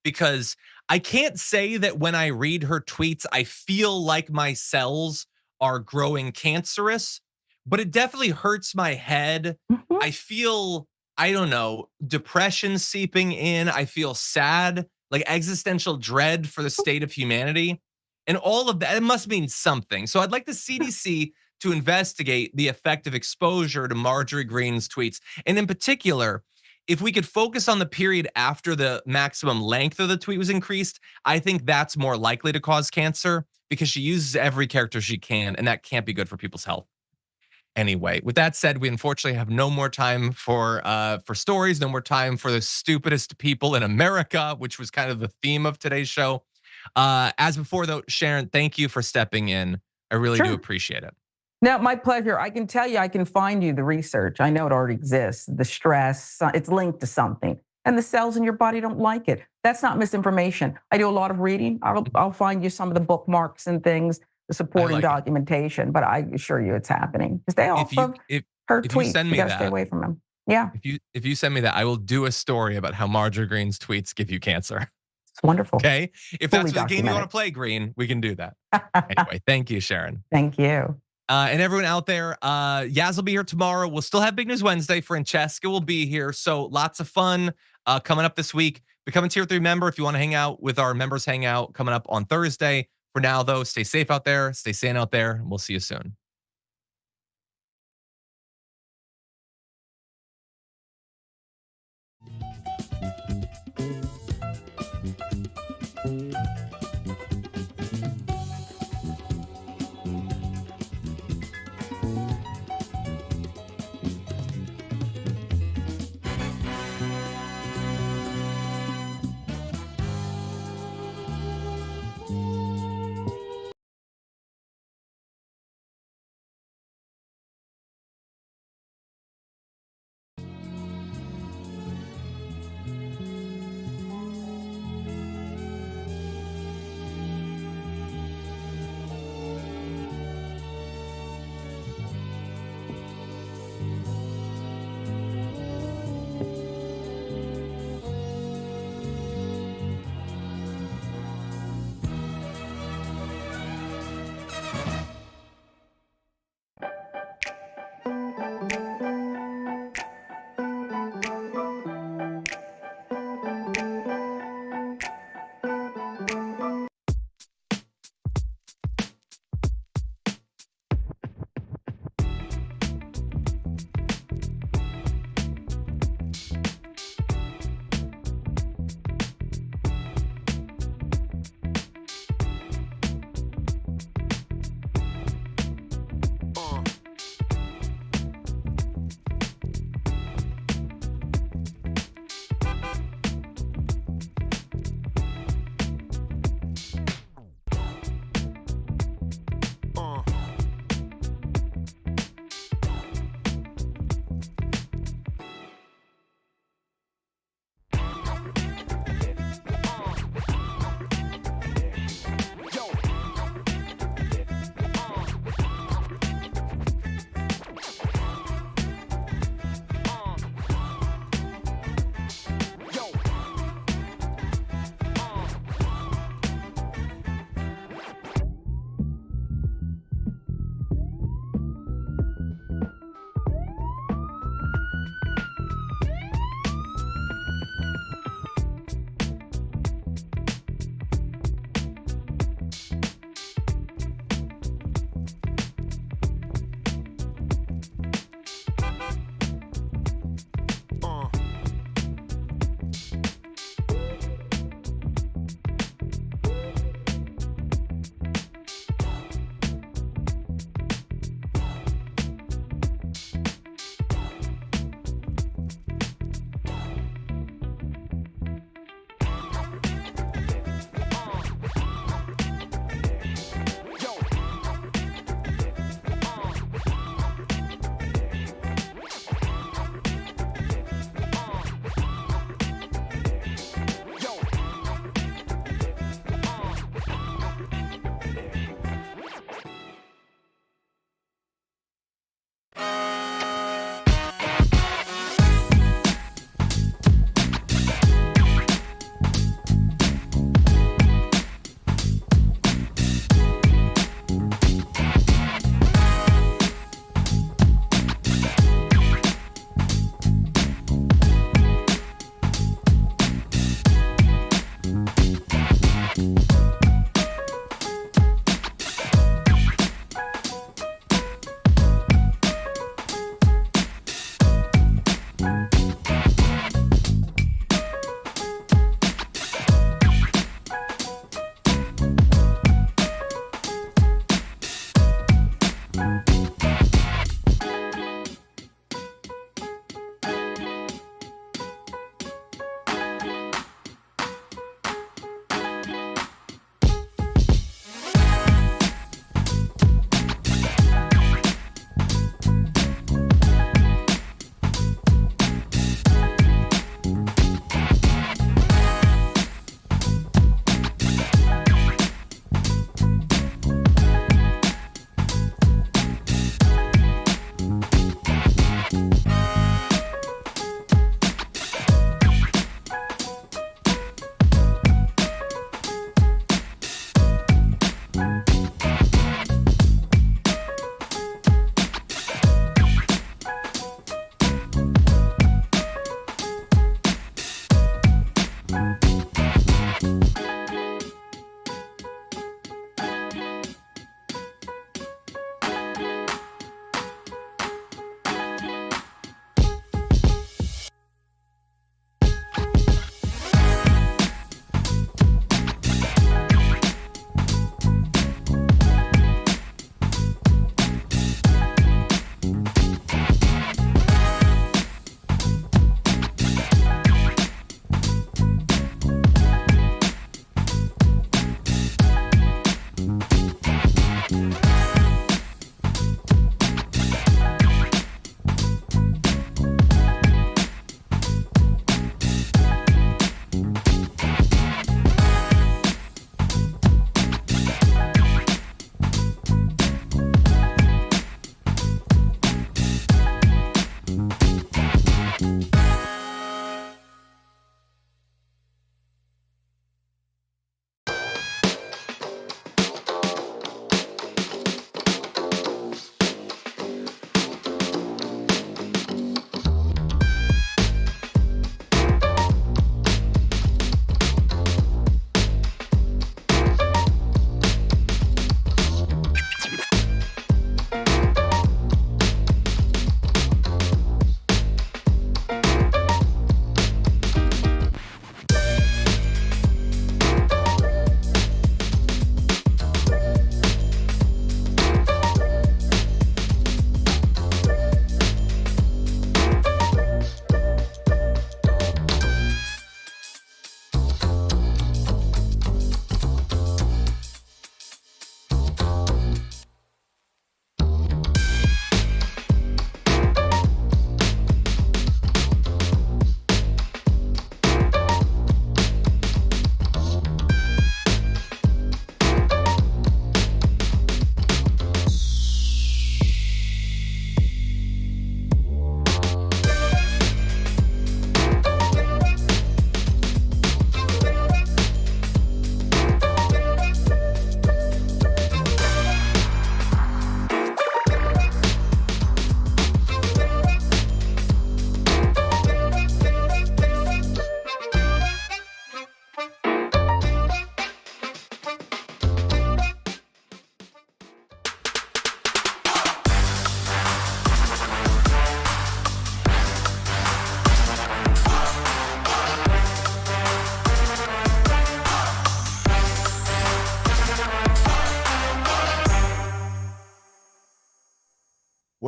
because I can't say that when I read her tweets, I feel like my cells are growing cancerous, but it definitely hurts my head. Mhm. I feel, I don't know, depression seeping in. I feel sad, like existential dread for the state of humanity. And all of that, it must mean something. So I'd like the CDC to investigate the effect of exposure to Marjorie Greene's tweets. And in particular, if we could focus on the period after the maximum length of the tweet was increased, I think that's more likely to cause cancer because she uses every character she can, and that can't be good for people's health. Anyway, with that said, we unfortunately have no more time for stories, no more time for the stupidest people in America, which was kind of the theme of today's show. As before, though, Sharon, thank you for stepping in. I really do Sure. appreciate it. No, my pleasure. I can tell you, I can find you the research. I know it already exists. The stress, it's linked to something, and the cells in your body don't like it. That's not misinformation. I do a lot of reading. I'll find you some of the bookmarks and things, the I supporting like it. documentation, but I assure you it's happening. Stay If off you of if her if you tweets. send You me got to stay that, away from them. Yeah, if you send me that, I will do a story about how Marjorie Greene's tweets give you cancer. it's wonderful. Okay? If Fully that's the game you want documented. to play, Green, we can do that. Anyway, thank you, Sharon. Thank you. And everyone out there, Yaz will be here tomorrow. We'll still have Big News Wednesday. Francesca will be here. So lots of fun coming up this week. Become a Tier 3 member if you want to hang out with our members hangout coming up on Thursday. For now, though, stay safe out there. Stay sane out there. And we'll see you soon.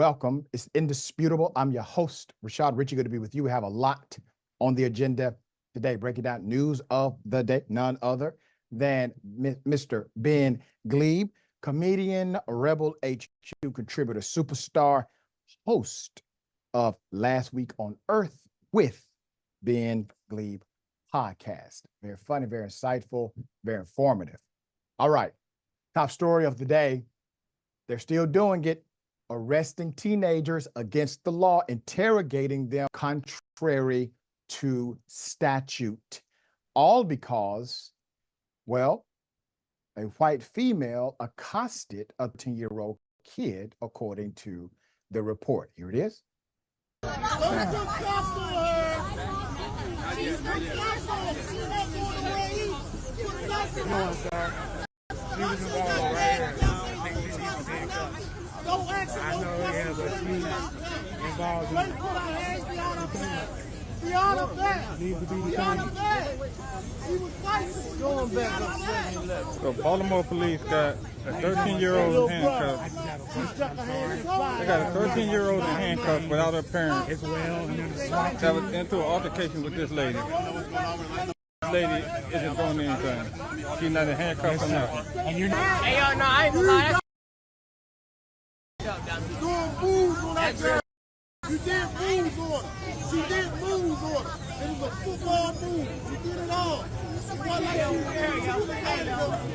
welcome. It's indisputable. I'm your host, Rashad Ritchie. Good to be with you. We have a lot on the agenda today, breaking down news of the day, none other than Mr. Ben Gleib, comedian, Rebel HQ contributor, superstar, host of Last Week on Earth with Ben Gleib podcast. Very funny, very insightful, very informative. All right, top story of the day. They're still doing it. Arresting teenagers against the law, interrogating them contrary to statute. All because, well, a white female accosted a 10-year-old kid, according to the report. Here it is. So Baltimore police got a 13-year-old in handcuffs. They got a 13-year-old in handcuffs without her parents. That was into an altercation with this lady. This lady isn't doing anything. She's not in handcuffs or nothing. And you're not. Hey, yo, no, I ain't gonna lie. Doing moves on that girl. You did moves on her. She did moves on her. It was a football move. She did it all. It wasn't like she was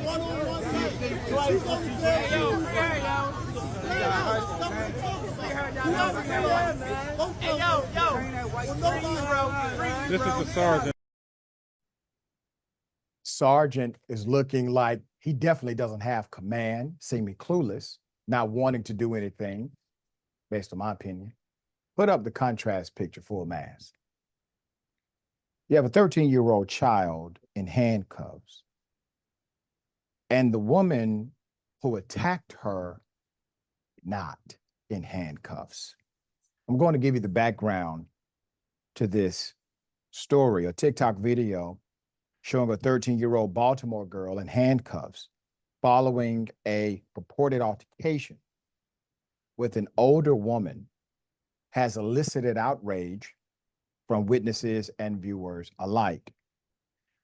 one-on-one fight. She's only playing This is the sergeant. Sergeant is looking like he definitely doesn't have command, seeming clueless, not wanting to do anything, based on my opinion. Put up the contrast picture, full mask. You have a 13-year-old child in handcuffs, and the woman who attacked her not in handcuffs. I'm going to give you the background to this story, a TikTok video showing a 13-year-old Baltimore girl in handcuffs following a purported altercation with an older woman has elicited outrage from witnesses and viewers alike.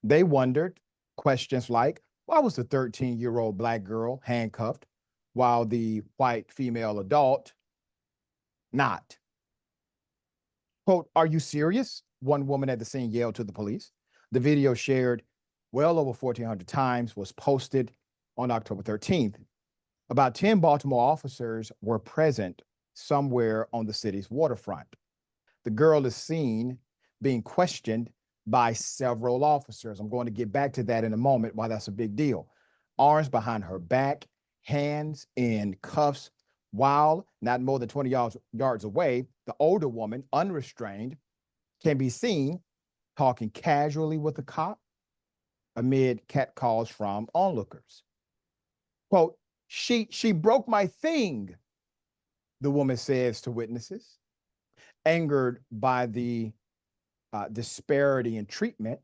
They wondered questions like, why was the 13-year-old Black girl handcuffed while the white female adult not? Quote, "Are you serious?" One woman at the scene yelled to the police. The video, shared well over 1,400 times, was posted on October 13th. About 10 Baltimore officers were present somewhere on the city's waterfront. The girl is seen being questioned by several officers. I'm going to get back to that in a moment, why that's a big deal. Arms behind her back, hands in cuffs, while not more than 20 yards away, the older woman, unrestrained, can be seen talking casually with a cop amid catcalls from onlookers. Quote, she broke my thing, the woman says to witnesses. Angered by the disparity in treatment,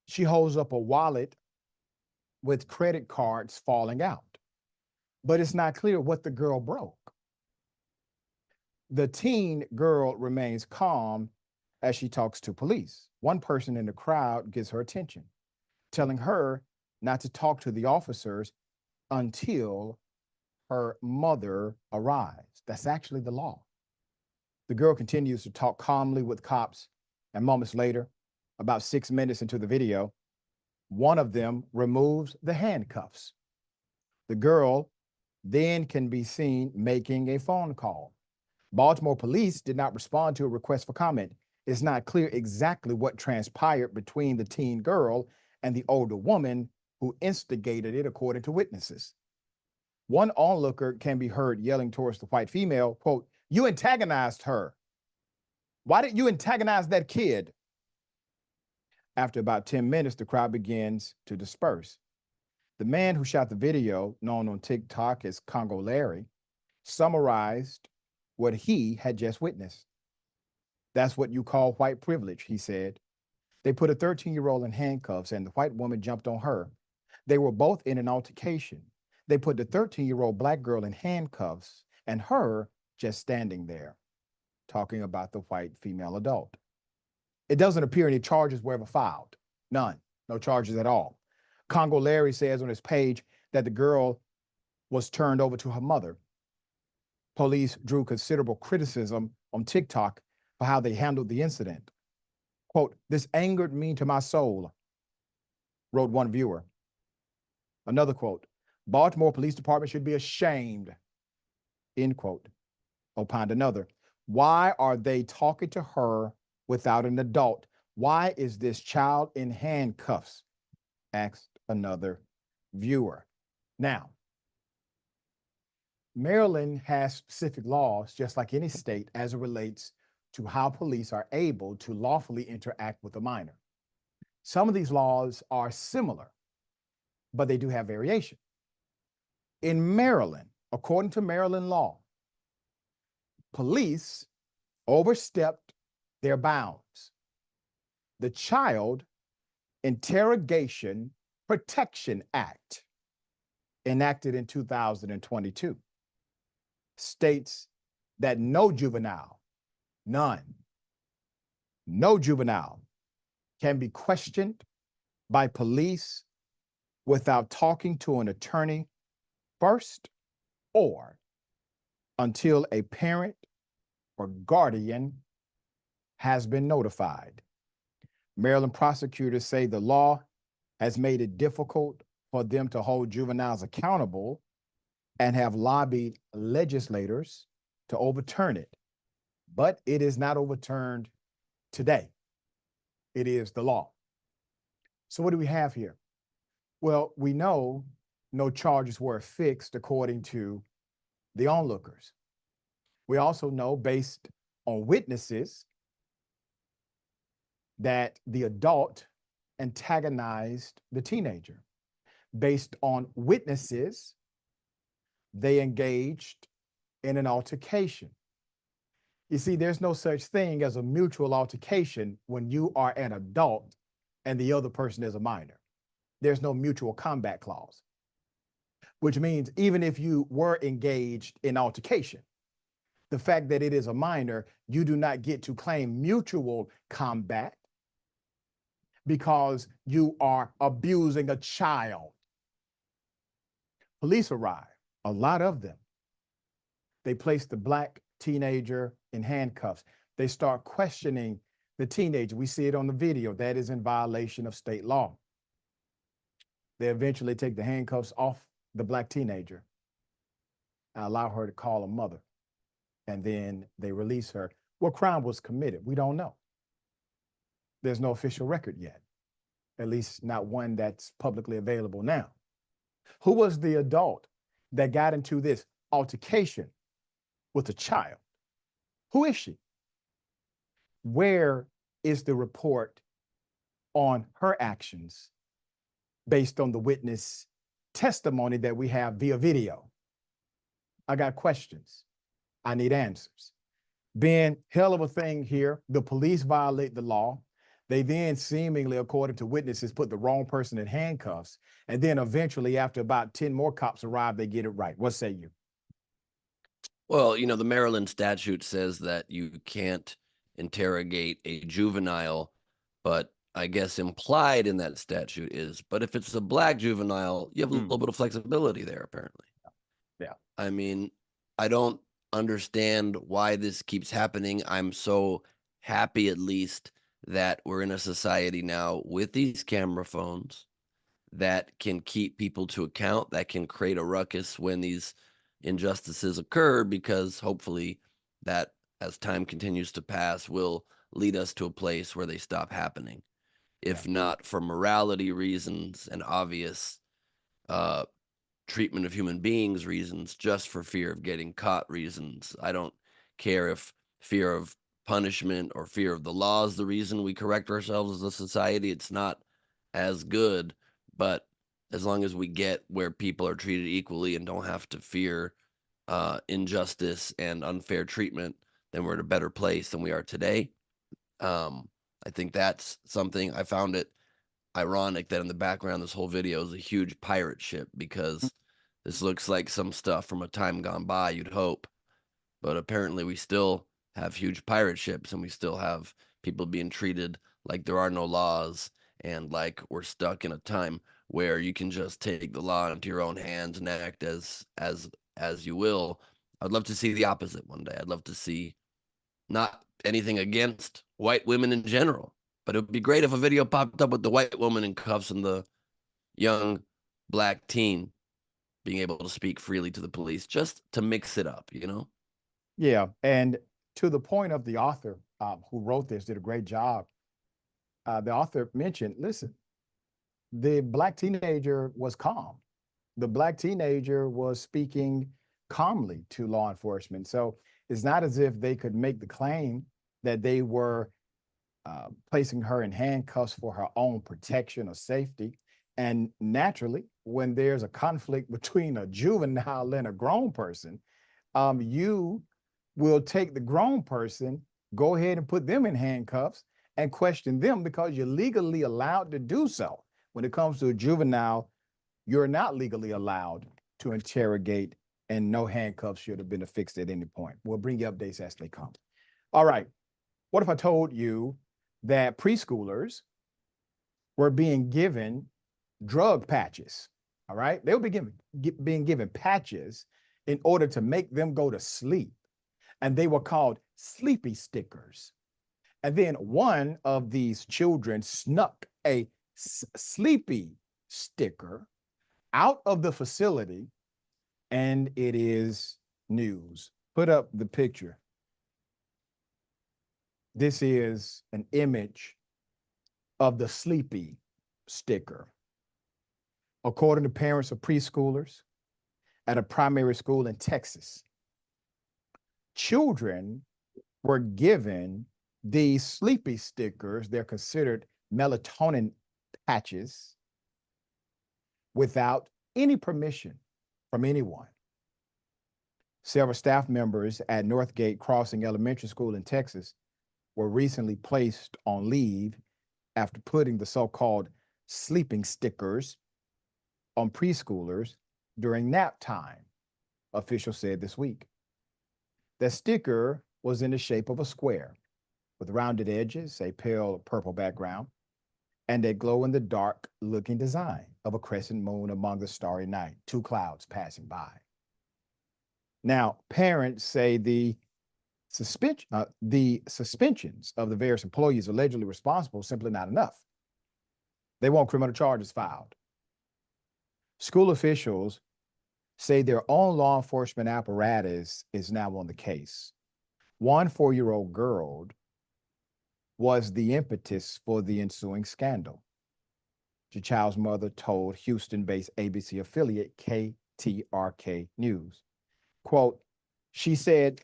she holds up a wallet with credit cards falling out. But it's not clear what the girl broke. The teen girl remains calm as she talks to police. One person in the crowd gets her attention, telling her not to talk to the officers until her mother arrives. That's actually the law. The girl continues to talk calmly with cops, and moments later, about 6 minutes into the video, one of them removes the handcuffs. The girl then can be seen making a phone call. Baltimore police did not respond to a request for comment. It's not clear exactly what transpired between the teen girl and the older woman who instigated it, according to witnesses. One onlooker can be heard yelling towards the white female, quote, "You antagonized her. Why did you antagonize that kid?" After about 10 minutes, the crowd begins to disperse. The man who shot the video, known on TikTok as Congo Larry, summarized what he had just witnessed. "That's what you call white privilege," he said. "They put a 13-year-old in handcuffs and the white woman jumped on her. They were both in an altercation. They put the 13-year-old Black girl in handcuffs and her just standing there talking about the white female adult. It doesn't appear any charges were ever filed. None. No charges at all. Congo Larry says on his page that the girl was turned over to her mother. Police drew considerable criticism on TikTok for how they handled the incident. Quote, "This angered me to my soul," wrote one viewer. Another quote, "Baltimore Police Department should be ashamed," end quote, opined another. "Why are they talking to her without an adult? Why is this child in handcuffs?" asked another viewer. Now, Maryland has specific laws, just like any state, as it relates to how police are able to lawfully interact with a minor. Some of these laws are similar, but they do have variation. In Maryland, according to Maryland law, police overstepped their bounds. The Child Interrogation Protection Act, enacted in 2022, states that no juvenile can be questioned by police without talking to an attorney first or until a parent or guardian has been notified. Maryland prosecutors say the law has made it difficult for them to hold juveniles accountable and have lobbied legislators to overturn it. But it is not overturned today. It is the law. So what do we have here? Well, we know no charges were fixed according to the onlookers. We also know, based on witnesses, that the adult antagonized the teenager. Based on witnesses, they engaged in an altercation. You see, there's no such thing as a mutual altercation when you are an adult and the other person is a minor. There's no mutual combat clause, which means even if you were engaged in altercation, the fact that it is a minor, you do not get to claim mutual combat because you are abusing a child. Police arrive, a lot of them. They place the Black teenager in handcuffs. They start questioning the teenager. We see it on the video. That is in violation of state law. They eventually take the handcuffs off the Black teenager and allow her to call a mother. And then they release her. What crime was committed? We don't know. There's no official record yet, at least not one that's publicly available now. Who was the adult that got into this altercation with a child? Who is she? Where is the report on her actions based on the witness testimony that we have via video? I got questions. I need answers. Ben, hell of a thing here. The police violate the law. They then seemingly, according to witnesses, put the wrong person in handcuffs. And then eventually, after about 10 more cops arrive, they get it right. What say you? Well, you know, the Maryland statute says that you can't interrogate a juvenile, but I guess implied in that statute is, but if it's a Black juvenile, you have a little bit of flexibility there, apparently. Yeah. I mean, I don't understand why this keeps happening. I'm so happy, at least, that we're in a society now with these camera phones that can keep people to account, that can create a ruckus when these injustices occur, because hopefully that, as time continues to pass, will lead us to a place where they stop happening. If not for morality reasons and obvious treatment of human beings reasons, just for fear of getting caught reasons. I don't care if fear of punishment or fear of the law is the reason we correct ourselves as a society. It's not as good, but as long as we get where people are treated equally and don't have to fear injustice and unfair treatment, then we're in a better place than we are today. I think that's something. I found it ironic that in the background this whole video is a huge pirate ship, because this looks like some stuff from a time gone by, you'd hope. but apparently we still have huge pirate ships and we still have people being treated like there are no laws and like we're stuck in a time where you can just take the law into your own hands and act as you will. I'd love to see the opposite one day. I'd love to see not anything against white women in general, but it would be great if a video popped up with the white woman in cuffs and the young black teen being able to speak freely to the police, just to mix it up, you know? Yeah, and to the point of the author who wrote this, did a great job. The author mentioned, listen, the black teenager was calm. The black teenager was speaking calmly to law enforcement. So it's not as if they could make the claim that they were placing her in handcuffs for her own protection or safety. And naturally, when there's a conflict between a juvenile and a grown person, you will take the grown person, go ahead and put them in handcuffs and question them because you're legally allowed to do so. When it comes to a juvenile, you're not legally allowed to interrogate, and no handcuffs should have been affixed at any point. We'll bring you updates as they come. All right. What if I told you that preschoolers were being given drug patches? All right. They were being given patches in order to make them go to sleep. And they were called sleepy stickers. And then one of these children snuck a sleepy sticker out of the facility, and it is news. Put up the picture. This is an image of the sleepy sticker. According to parents of preschoolers at a primary school in Texas, children were given these sleepy stickers. They're considered melatonin patches without any permission from anyone. Several staff members at Northgate Crossing Elementary School in Texas were recently placed on leave after putting the so-called sleeping stickers on preschoolers during nap time, officials said this week. The sticker was in the shape of a square with rounded edges, a pale purple background, and a glow-in-the-dark looking design of a crescent moon among the starry night, two clouds passing by. Now, parents say the suspensions of the various employees allegedly responsible simply not enough. They want criminal charges filed. School officials say their own law enforcement apparatus is now on the case. One 4-year-old girl was the impetus for the ensuing scandal. The child's mother told Houston-based ABC affiliate KTRK News, quote, she said,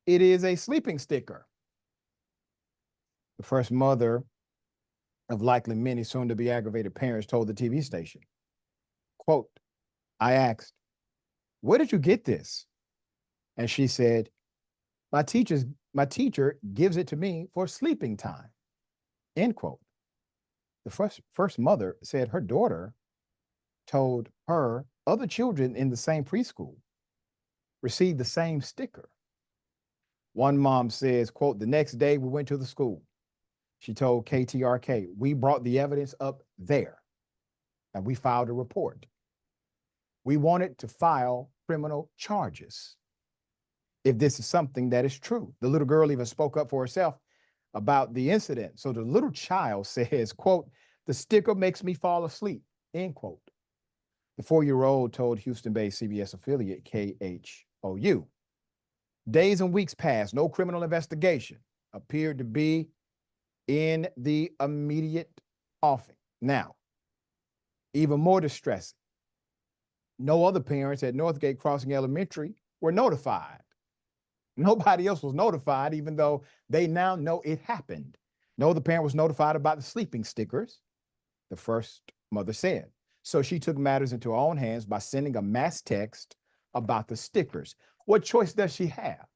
"It is a sleeping sticker." The first mother of likely many soon-to-be aggravated parents told the TV station, quote, I asked, "Where did you get this?" And she said, my teacher gives it to me for sleeping time," end quote. The first mother said her daughter told her other children in the same preschool received the same sticker. One mom says, quote, "The next day we went to the school. She told KTRK, we brought the evidence up there and we filed a report. We wanted to file criminal charges if this is something that is true." The little girl even spoke up for herself about the incident. So the little child says, quote, "The sticker makes me fall asleep," end quote. The 4-year-old told Houston-based CBS affiliate KHOU. Days and weeks passed, no criminal investigation appeared to be in the immediate offing. Now, even more distressing, no other parents at Northgate Crossing Elementary were notified. Nobody else was notified, even though they now know it happened. No other parent was notified about the sleeping stickers, the first mother said. So she took matters into her own hands by sending a mass text about the stickers. What choice does she have?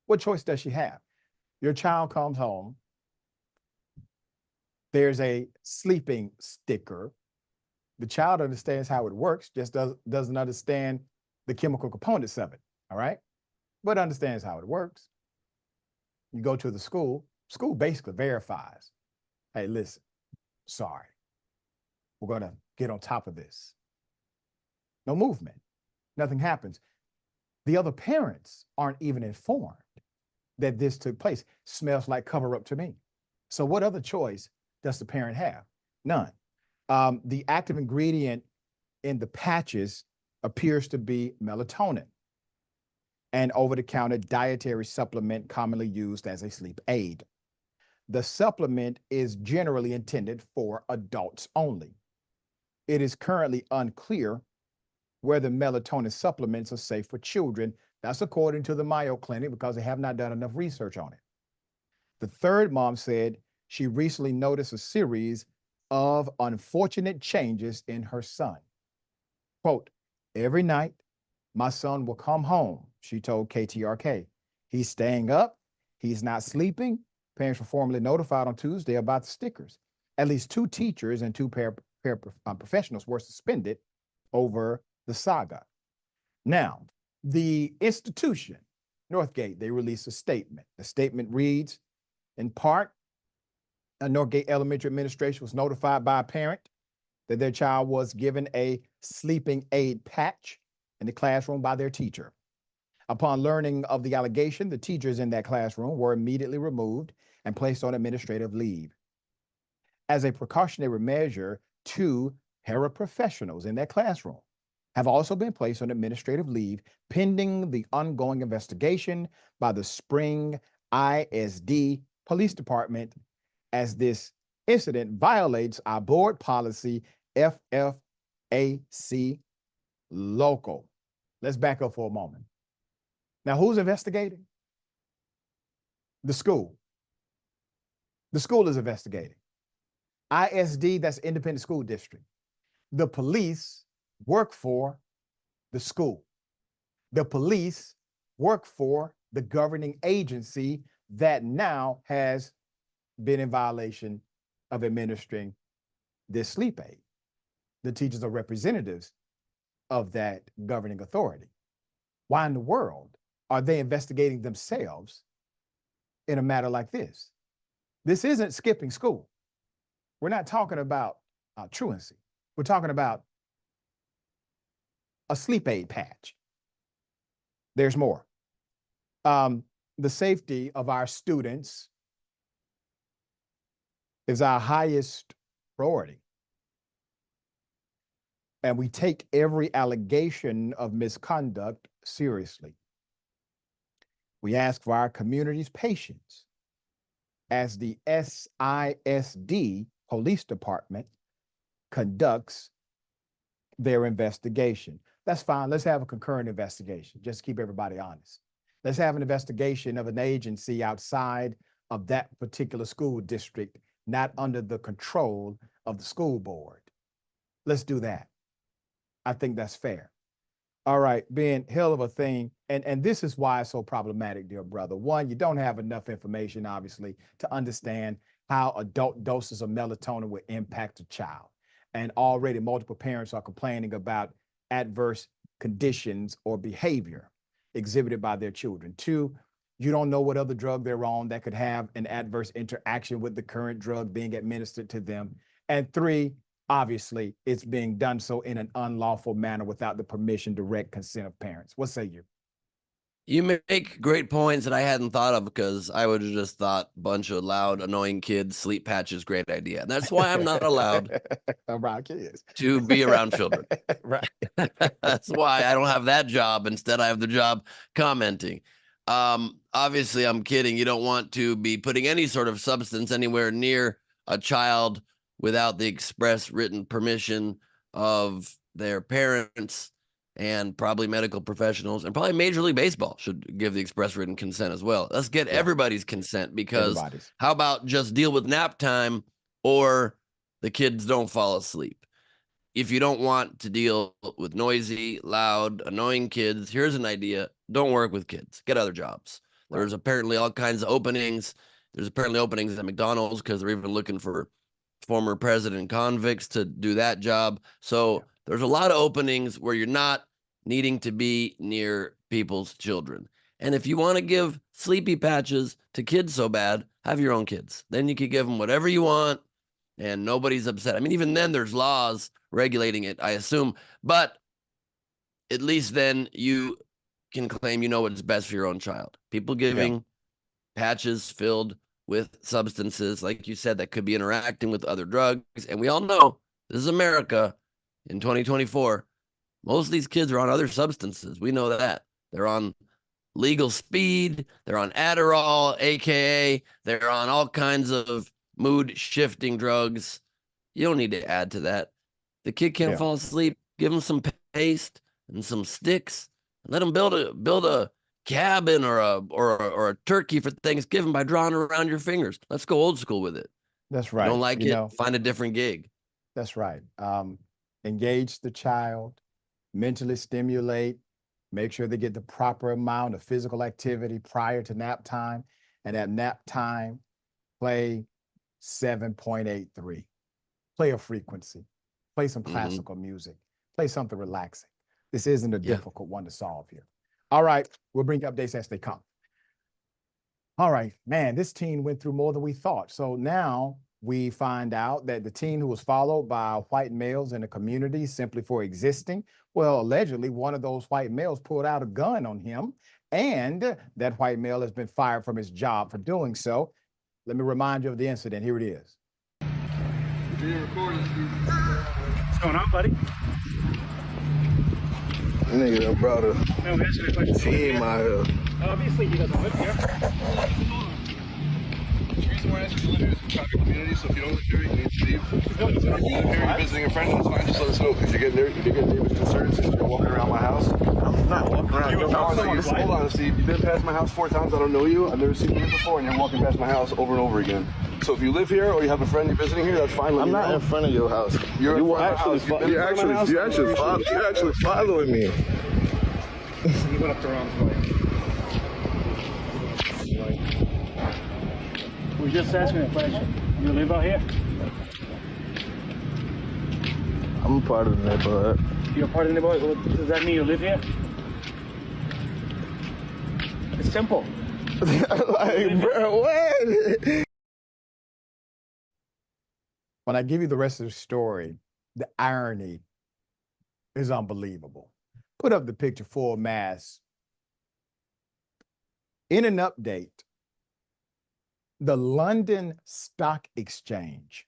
What choice does she have? Your child comes home, there's a sleeping sticker. The child understands how it works, just doesn't understand the chemical components of it, all right? but understands how it works. You go to the school basically verifies, hey, listen, sorry, we're going to get on top of this. No movement, nothing happens. The other parents aren't even informed that this took place. Smells like cover up to me. So what other choice does the parent have? None. The active ingredient in the patches appears to be melatonin, an over-the-counter dietary supplement commonly used as a sleep aid. The supplement is generally intended for adults only. It is currently unclear whether melatonin supplements are safe for children. That's according to the Mayo Clinic, because they have not done enough research on it. The third mom said she recently noticed a series of unfortunate changes in her son. Quote, every night, my son will come home, she told KTRK. He's staying up, he's not sleeping. Parents were formally notified on Tuesday about the stickers. At least 2 teachers and 2 professionals were suspended over the saga. Now, the institution, Northgate, they released a statement. The statement reads, in part, Northgate Elementary Administration was notified by a parent that their child was given a sleeping aid patch in the classroom by their teacher. Upon learning of the allegation, the teachers in that classroom were immediately removed and placed on administrative leave. As a precautionary measure, 2 paraprofessionals in that classroom have also been placed on administrative leave pending the ongoing investigation by the Spring ISD Police Department, as this incident violates our board policy FFAC local. Let's back up for a moment. Now, who's investigating? The school. The school is investigating. ISD, that's Independent School District. The police work for the school. The police work for the governing agency that now has been in violation of administering this sleep aid. The teachers are representatives of that governing authority. Why in the world are they investigating themselves in a matter like this? This isn't skipping school. We're not talking about truancy. We're talking about a sleep aid patch. There's more. The safety of our students is our highest priority. And we take every allegation of misconduct seriously. We ask for our community's patience as the SISD Police Department conducts their investigation. That's fine. Let's have a concurrent investigation, just to keep everybody honest. Let's have an investigation of an agency outside of that particular school district, not under the control of the school board. Let's do that. I think that's fair. All right, Ben, hell of a thing. And this is why it's so problematic, dear brother. One, you don't have enough information, obviously, to understand how adult doses of melatonin will impact a child. And already multiple parents are complaining about adverse conditions or behavior exhibited by their children. 2, you don't know what other drug they're on that could have an adverse interaction with the current drug being administered to them. And 3, obviously, it's being done so in an unlawful manner without the permission, direct consent of parents. What say you? You make great points that I hadn't thought of, because I would have just thought bunch of loud, annoying kids, sleep patches, great idea. And that's why I'm not allowed around kids to be around children. Right. That's why I don't have that job. Instead, I have the job commenting. Obviously, I'm kidding. You don't want to be putting any sort of substance anywhere near a child without the express written permission of their parents, and probably medical professionals, and probably Major League Baseball should give the express written consent as well. Let's get everybody's consent, because how about just deal with nap time, or the kids don't fall asleep? If you don't want to deal with noisy, loud, annoying kids, here's an idea. Don't work with kids. Get other jobs. Right. There's apparently all kinds of openings. There's apparently openings at McDonald's, because they're even looking for former president convicts to do that job. So there's a lot of openings where you're not needing to be near people's children. And if you want to give sleepy patches to kids so bad, have your own kids. Then you can give them whatever you want and nobody's upset. I mean, even then there's laws regulating it, I assume. But at least then you can claim you know what's best for your own child. People giving patches filled with substances, like you said, that could be interacting with other drugs. And we all know this is America in 2024. Most of these kids are on other substances. We know that. They're on legal speed. They're on Adderall, AKA. They're on all kinds of mood shifting drugs. You don't need to add to that. The kid can't fall asleep. Give him some paste and some sticks and let him build a cabin or a turkey for Thanksgiving by drawing around your fingers. Let's go old school with it. That's right. You don't like it? Find a different gig. That's right. Engage the child, mentally stimulate, make sure they get the proper amount of physical activity prior to nap time. And at nap time, play 7.83. Play a frequency. Play some classical music. Play something relaxing. This isn't a difficult one to solve here. All right, we'll bring you updates as they come. All right, man, this teen went through more than we thought. So now we find out that the teen who was followed by white males in the community simply for existing, well, allegedly one of those white males pulled out a gun on him, and that white male has been fired from his job for doing so. Let me remind you of the incident. Here it is. What's going on, buddy? Nigga done brought a team out here. Obviously, he doesn't live here. The reason why I asked you to live here is a private community, so if you don't live here, you need to leave. If you live here, you're visiting a friend, that's fine, just let us know. Because you're getting neighbors concerned since you're walking around my house. I'm not walking around. Hold on, Steve. You've been past my house 4 times. I don't know you. I've never seen you here before, and you're walking past my house over and over again. So if you live here or you have a friend you're visiting here, that's fine. I'm not in front of your house. You're actually following me. You went up the wrong way. We're just asking a question. You live out here? I'm a part of the neighborhood. You're part of the neighborhood? Well, does that mean you live here? It's simple. Like, bro, what? When I give you the rest of the story, the irony is unbelievable. Put up the picture full mass. In an update, the London Stock Exchange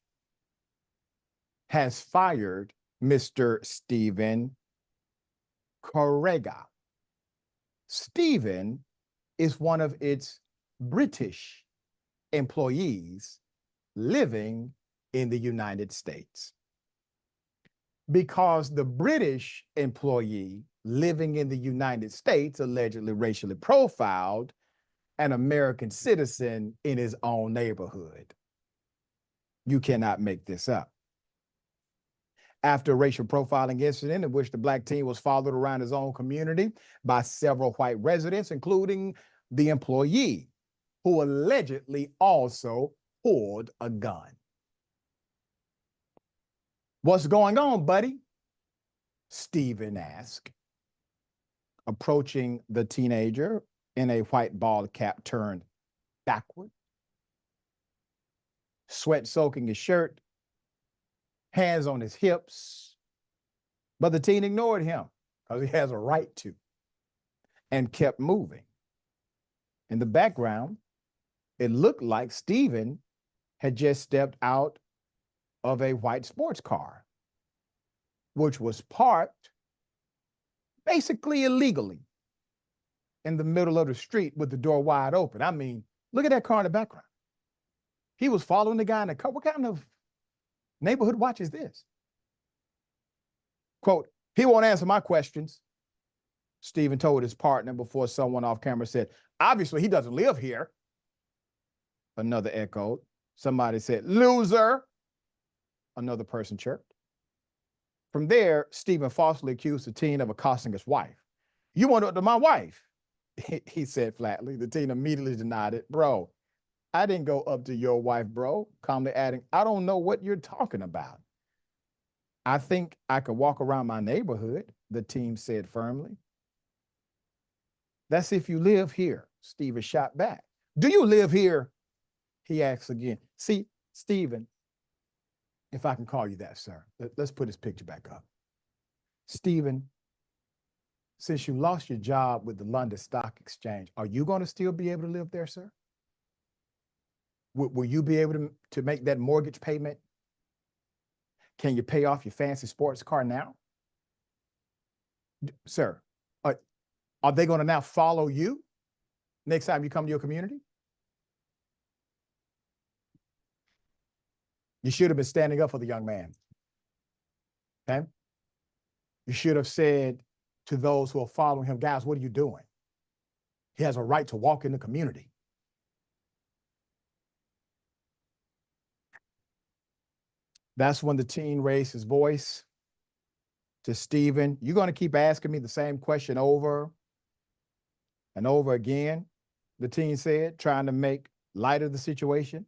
has fired Mr. Stephen Correga. Stephen is one of its British employees living in the United States. Because the British employee living in the United States allegedly racially profiled an American citizen in his own neighborhood. You cannot make this up. After a racial profiling incident in which the black teen was followed around his own community by several white residents, including the employee, who allegedly also pulled a gun. What's going on, buddy? Stephen asked, approaching the teenager in a white bald cap turned backward, sweat soaking his shirt, hands on his hips. But the teen ignored him because he has a right to, and kept moving. In the background, it looked like Stephen had just stepped out of a white sports car, which was parked basically illegally in the middle of the street with the door wide open. I mean, look at that car in the background. He was following the guy in the car. What kind of neighborhood watch is this? Quote, he won't answer my questions, Stephen told his partner before someone off camera said, obviously he doesn't live here. Another echoed. Somebody said, loser. Another person chirped. From there, Stephen falsely accused the teen of accosting his wife. You went up to my wife, he said flatly. The teen immediately denied it. Bro, I didn't go up to your wife, bro, calmly adding, I don't know what you're talking about. I think I could walk around my neighborhood, the teen said firmly. That's if you live here. Stephen shot back. Do you live here? He asks again. See, Stephen, if I can call you that, sir, let's put his picture back up. Stephen, since you lost your job with the London Stock Exchange, are you going to still be able to live there, sir? Will you be able to make that mortgage payment? Can you pay off your fancy sports car now? Sir, are they going to now follow you next time you come to your community? You should have been standing up for the young man. Okay? You should have said to those who are following him, guys, what are you doing? He has a right to walk in the community. That's when the teen raised his voice to Stephen. You're going to keep asking me the same question over and over again, the teen said, trying to make light of the situation,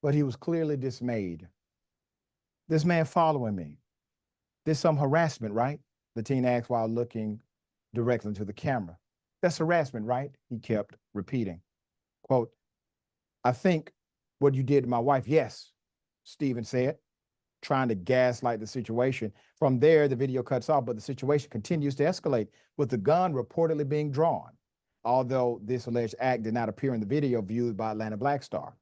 but he was clearly dismayed. This man following me. There's some harassment, right? The teen asked while looking directly into the camera. That's harassment, right? He kept repeating. Quote, I think what you did to my wife, yes, Stephen said, trying to gaslight the situation. From there, the video cuts off, but the situation continues to escalate with the gun reportedly being drawn, although this alleged act did not appear in the video viewed by Atlanta Black Star.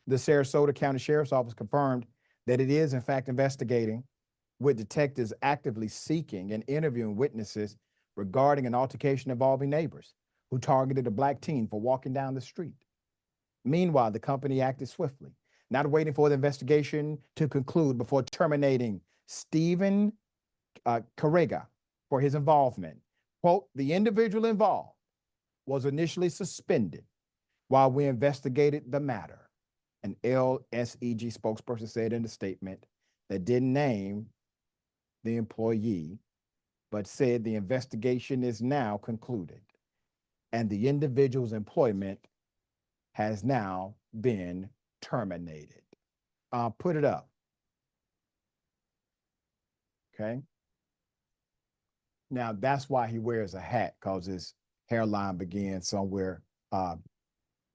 The Sarasota County Sheriff's Office confirmed that it is in fact investigating, with detectives actively seeking and interviewing witnesses regarding an altercation involving neighbors who targeted a black teen for walking down the street. Meanwhile, the company acted swiftly, not waiting for the investigation to conclude before terminating Stephen Carrega for his involvement. Quote, the individual involved was initially suspended while we investigated the matter. An LSEG spokesperson said in a statement that didn't name the employee, but said the investigation is now concluded and the individual's employment has now been terminated. Put it up. Okay. Now that's why he wears a hat, because his hairline begins somewhere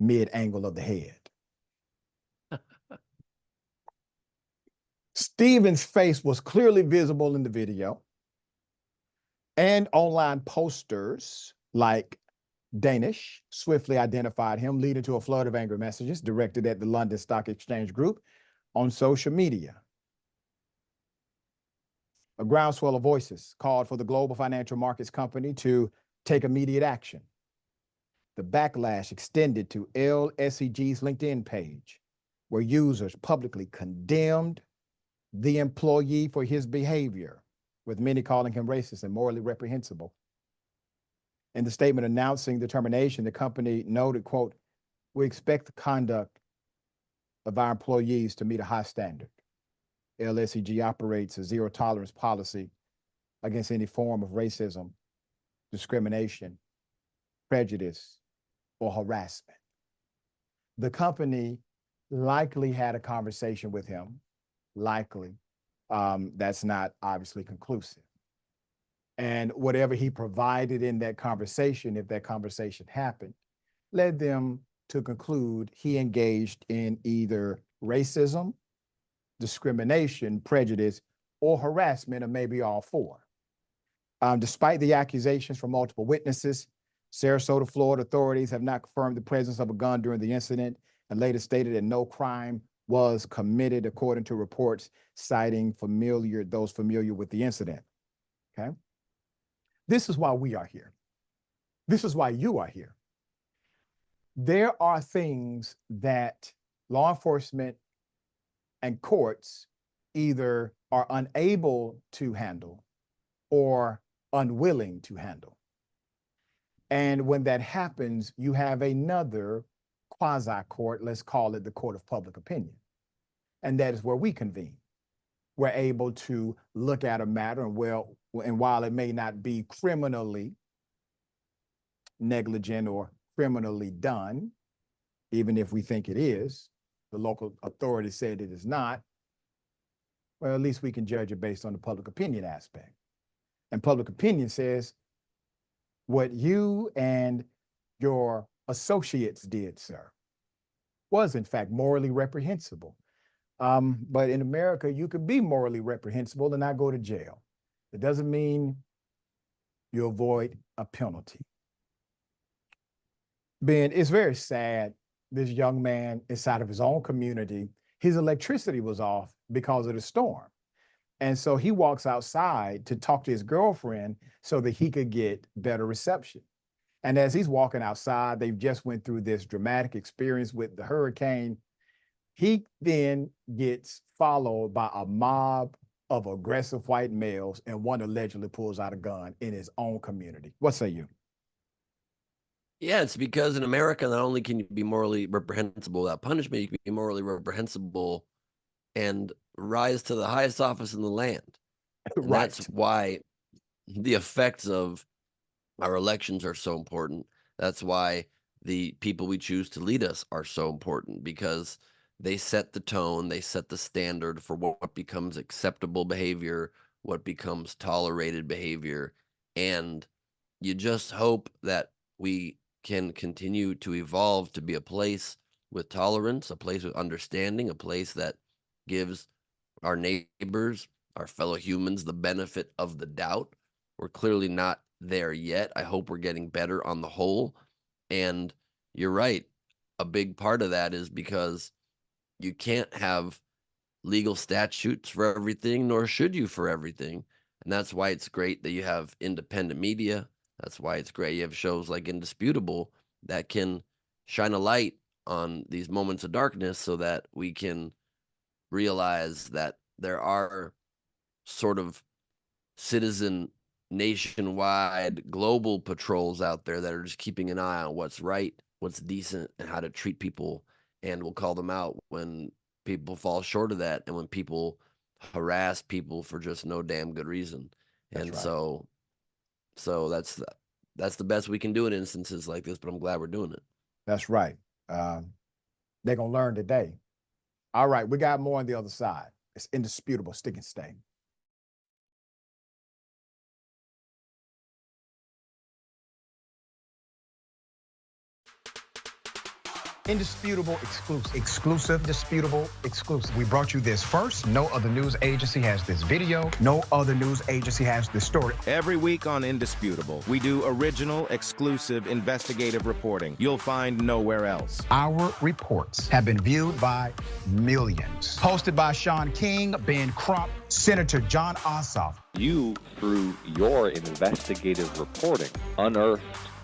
mid-angle of the head. Stephen's face was clearly visible in the video, and online posters like Danish swiftly identified him, leading to a flood of angry messages directed at the London Stock Exchange Group on social media. A groundswell of voices called for the global financial markets company to take immediate action. The backlash extended to LSEG's LinkedIn page, where users publicly condemned the employee for his behavior, with many calling him racist and morally reprehensible. In the statement announcing the termination, the company noted, quote, we expect the conduct of our employees to meet a high standard. LSEG operates a zero tolerance policy against any form of racism, discrimination, prejudice, or harassment. The company likely had a conversation with him, likely. That's not obviously conclusive. And whatever he provided in that conversation, if that conversation happened, led them to conclude he engaged in either racism, discrimination, prejudice, or harassment, or maybe all four. Despite the accusations from multiple witnesses, Sarasota, Florida authorities have not confirmed the presence of a gun during the incident and later stated that no crime was committed, according to reports citing those familiar with the incident. Okay? This is why we are here. This is why you are here. There are things that law enforcement and courts either are unable to handle or unwilling to handle. And when that happens, you have another quasi-court, let's call it the court of public opinion. And that is where we convene. We're able to look at a matter and while it may not be criminally negligent or criminally done, even if we think it is, the local authority said it is not, well, at least we can judge it based on the public opinion aspect. And public opinion says What you and your associates did, sir, was in fact morally reprehensible. But in America, you could be morally reprehensible and not go to jail. It doesn't mean you avoid a penalty. Ben, it's very sad. This young man inside of his own community, his electricity was off because of the storm. And so he walks outside to talk to his girlfriend so that he could get better reception. And as he's walking outside, they've just went through this dramatic experience with the hurricane. He then gets followed by a mob of aggressive white males, and one allegedly pulls out a gun in his own community. What say you? Yeah, it's because in America, not only can you be morally reprehensible without punishment, you can be morally reprehensible and rise to the highest office in the land. And Right. that's why the effects of our elections are so important. That's why the people we choose to lead us are so important, because they set the tone, they set the standard for what becomes acceptable behavior, what becomes tolerated behavior. And you just hope that we can continue to evolve to be a place with tolerance, a place with understanding, a place that gives our neighbors, our fellow humans, the benefit of the doubt. We're clearly not there yet. I hope we're getting better on the whole. And you're right. A big part of that is because you can't have legal statutes for everything, nor should you for everything. And that's why it's great that you have independent media. That's why it's great you have shows like Indisputable that can shine a light on these moments of darkness so that we can realize that there are sort of citizen nationwide global patrols out there that are just keeping an eye on what's right, what's decent, and how to treat people. And we'll call them out when people fall short of that and when people harass people for just no damn good reason. That's And right. so that's the best we can do in instances like this, but I'm glad we're doing it. That's right. They're going to learn today. All right, we got more on the other side. It's indisputable. Stick and stay. Indisputable exclusive. Exclusive, disputable, exclusive. We brought you this first. No other news agency has this video. No other news agency has this story. Every week on Indisputable, we do original, exclusive, investigative reporting you'll find nowhere else. Our reports have been viewed by millions. Hosted by Sean King, Ben Crump, Senator John Ossoff. You, through your investigative reporting, unearthed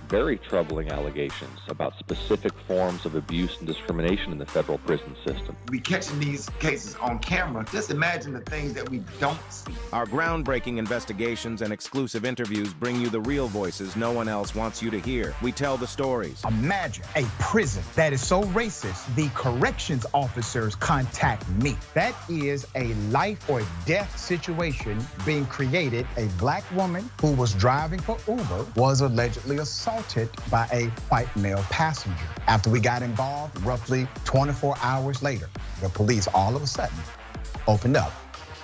very troubling allegations about specific forms of abuse and discrimination in the federal prison system. We catching these cases on camera. Just imagine the things that we don't see. Our groundbreaking investigations and exclusive interviews bring you the real voices no one else wants you to hear. We tell the stories. Imagine a prison that is so racist, the corrections officers contact me. That is a life or death situation being created. A black woman who was driving for Uber was allegedly assaulted by a white male passenger. After we got involved, roughly 24 hours later, the police all of a sudden opened up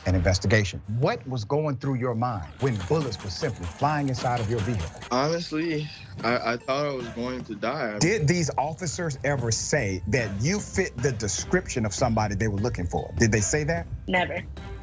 an investigation. What was going through your mind when bullets were simply flying inside of your vehicle? Honestly, I thought I was going to die. Did these officers ever say that you fit the description of somebody they were looking for? Did they say that? Never.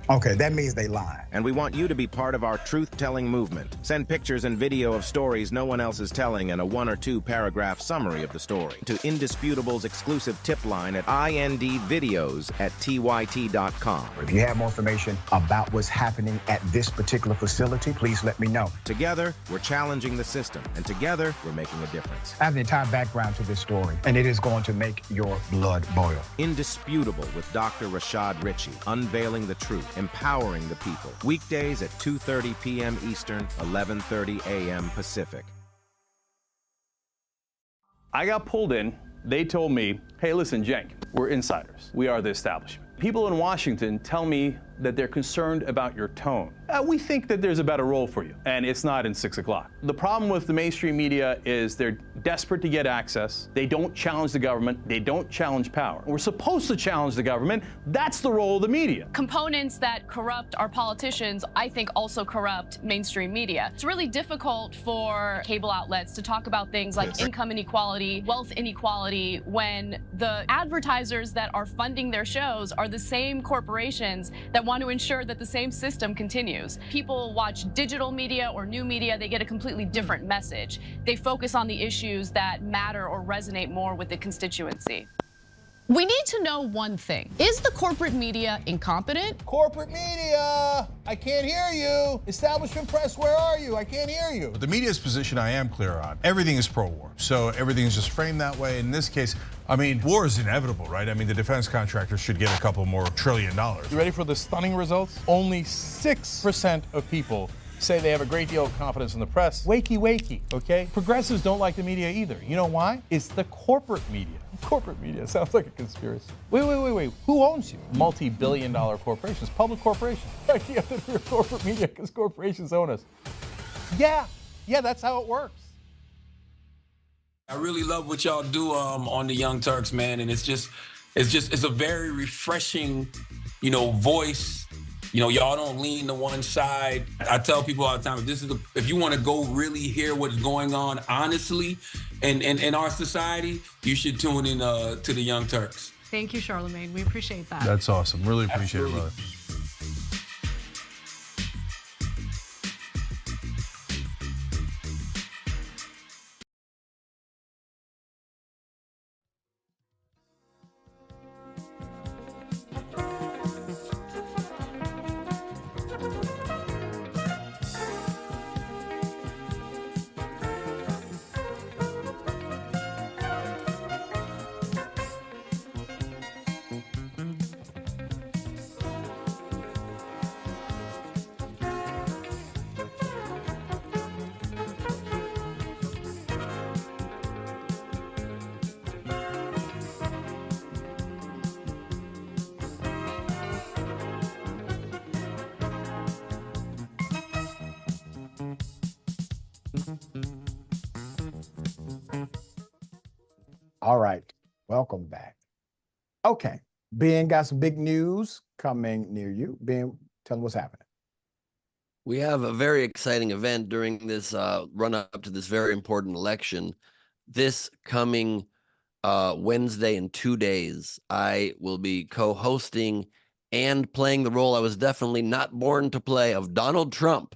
Okay, that means they lied. And we want you to be part of our truth-telling movement. Send pictures and video of stories no one else is telling and a 1 or 2 paragraph summary of the story to Indisputable's exclusive tip line at indvideos@tyt.com. If you have more information about what's happening at this particular facility, please let me know. Together, we're challenging the system, and together, we're making a difference. I have the entire background to this story, and it is going to make your blood boil. Indisputable with Dr. Rashad Ritchie, unveiling the truth, empowering the people. Weekdays at 2:30 p.m. Eastern, 11:30 a.m. Pacific. I got pulled in. They told me, hey, listen, Cenk, we're insiders. We are the establishment. People in Washington tell me that they're concerned about your tone. we think that there's a better role for you, and it's not in 6 o'clock. The problem with the mainstream media is they're desperate to get access. They don't challenge the government. They don't challenge power. We're supposed to challenge the government. That's the role of the media. Components that corrupt our politicians, I think, also corrupt mainstream media. It's really difficult for cable outlets to talk about things like income inequality, wealth inequality, when the advertisers that are funding their shows are the same corporations that want to ensure that the same system continues. People watch digital media or new media, they get a completely different message. They focus on the issues that matter or resonate more with the constituency. We need to know one thing. Is the corporate media incompetent? Corporate media, I can't hear you. Establishment press, where are you? I can't hear you. But the media's position I am clear on. Everything is pro-war, so everything is just framed that way. In this case, I mean, war is inevitable, right? I mean, the defense contractors should get a couple more $1 trillion. You ready for the stunning results? Only 6% of people say they have a great deal of confidence in the press. Wakey, wakey, okay? Progressives don't like the media either. You know why? It's the corporate media. Corporate media sounds like a conspiracy. Wait. Who owns you? Multi-billion-dollar corporations, public corporations. Right? You have to be corporate media because corporations own us. Yeah, that's how it works. I really love what y'all do on the Young Turks, man, and it's a very refreshing, voice. Y'all don't lean to one side. I tell people all the time, if you want to go really hear what's going on honestly in our society, you should tune in to the Young Turks. Thank you, Charlemagne. We appreciate that. That's awesome. Really appreciate it, brother. All right, welcome back. Okay, Ben got some big news coming near you. Ben, tell them what's happening. We have a very exciting event during this run-up to this very important election. This coming Wednesday in 2 days, I will be co-hosting and playing the role I was definitely not born to play of Donald Trump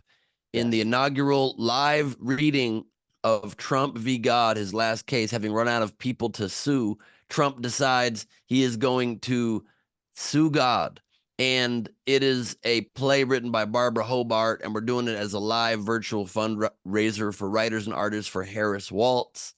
in the inaugural live reading of Trump v. God, his last case. Having run out of people to sue, Trump decides he is going to sue God. And it is a play written by Barbara Hobart, and we're doing it as a live virtual fundraiser for writers and artists for Harris Waltz.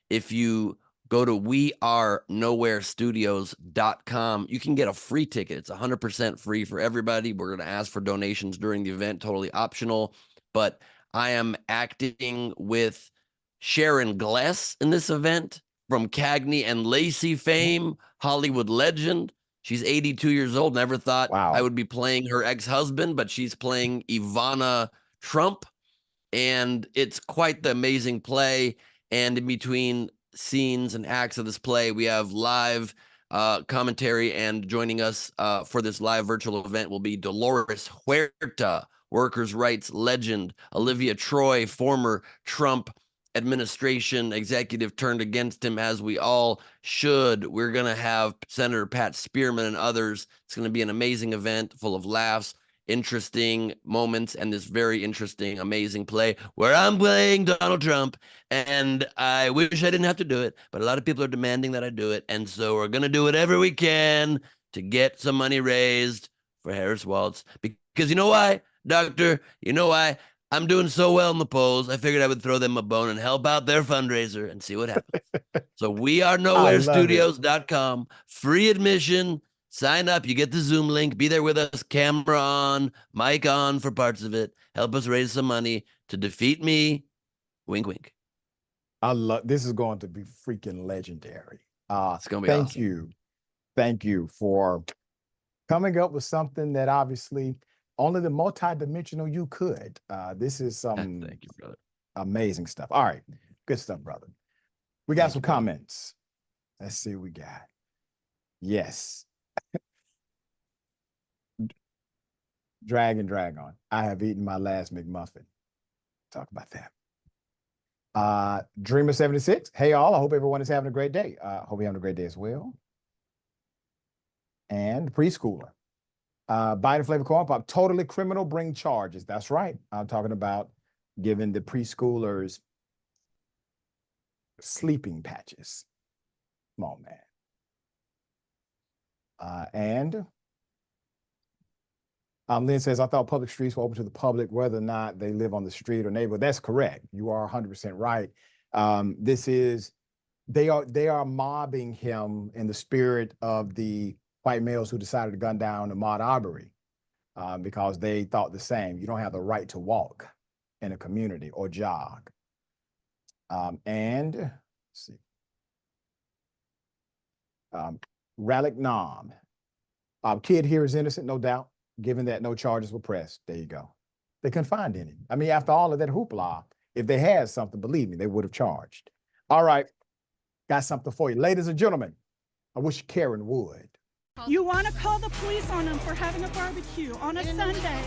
If you go to wearenowherestudios.com, you can get a free ticket. It's 100% free for everybody. We're going to ask for donations during the event, totally optional. But I am acting with Sharon Gless in this event, from Cagney and Lacey fame, Hollywood legend. She's 82 years old. Never thought I would be playing her ex-husband, but she's playing Ivana Trump. And it's quite the amazing play. And in between scenes and acts of this play, we have live commentary, and joining us for this live virtual event will be Dolores Huerta, workers' rights legend, Olivia Troy, former Trump administration executive turned against him, as we all should. We're going to have Senator Pat Spearman and others. It's going to be an amazing event full of laughs, interesting moments, and this very interesting, amazing play where I'm playing Donald Trump. And I wish I didn't have to do it, but a lot of people are demanding that I do it. And so we're going to do whatever we can to get some money raised for Harris Waltz. Because you know why, Doctor? You know why? I'm doing so well in the polls, I figured I would throw them a bone and help out their fundraiser and see what happens. So wearenowherestudios.com, free admission, sign up, you get the Zoom link, be there with us, camera on, mic on for parts of it, help us raise some money to defeat me, wink, wink. This is going to be freaking legendary. It's going to be awesome. Thank you for coming up with something that obviously Only the multidimensional you could. This is some Thank you, brother. amazing stuff. All right. Good stuff, brother. We got some comments. Let's see what we got. Yes. Drag on. I have eaten my last McMuffin. Talk about that. Dreamer76. Hey, all. I hope everyone is having a great day. Hope you're having a great day as well. And Preschooler. Biden flavor corn pop. Totally criminal. Bring charges. That's right. I'm talking about giving the preschoolers sleeping patches. Come on, man. Lynn says, I thought public streets were open to the public, whether or not they live on the street or neighborhood. That's correct. You are 100% right. They are mobbing him in the spirit of the white males who decided to gun down Ahmaud Arbery because they thought the same. You don't have the right to walk in a community or jog. Let's see. Ralik Nam. Kid here is innocent, no doubt, given that no charges were pressed. There you go. They couldn't find any. I mean, after all of that hoopla, if they had something, believe me, they would have charged. All right. Got something for you. Ladies and gentlemen, I wish Karen would. You want to call the police on them for having a barbecue on a Sunday.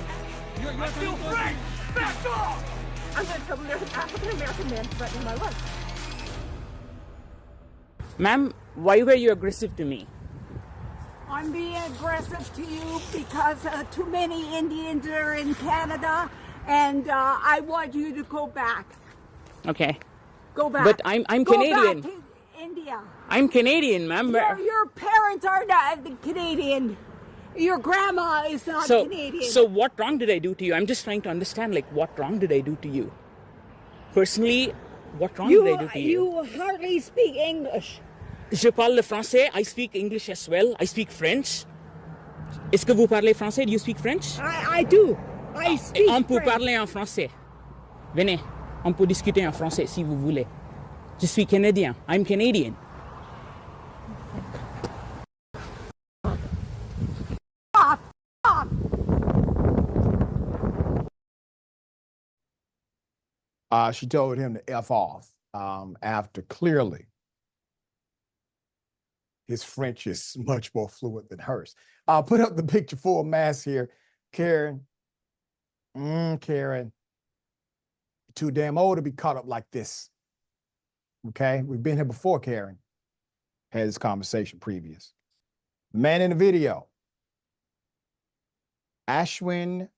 I feel free! Back off! I'm going to tell them there's an African-American man threatening my life. Ma'am, why were you aggressive to me? I'm being aggressive to you because too many Indians are in Canada, and I want you to go back. Okay. Go back. But I'm Canadian. Go back to India. I'm Canadian, ma'am. Your parents are not Canadian. Your grandma is not Canadian. So what wrong did I do to you? I'm just trying to understand, like, what wrong did I do to you? Personally, what wrong did I do to you? You hardly speak English. Je parle le français. I speak English as well. I speak French. Est-ce que vous parlez français? Do you speak French? I do. I speak On peut French. parler en français. Venez, on peut discuter en français si vous voulez. Je suis Canadien. I'm Canadian. She told him to F off after clearly his French is much more fluent than hers. I'll put up the picture full mass here. Karen, Karen, you're too damn old to be caught up like this. Okay, we've been here before, Karen. Had this conversation previous. The man in the video, Ashwin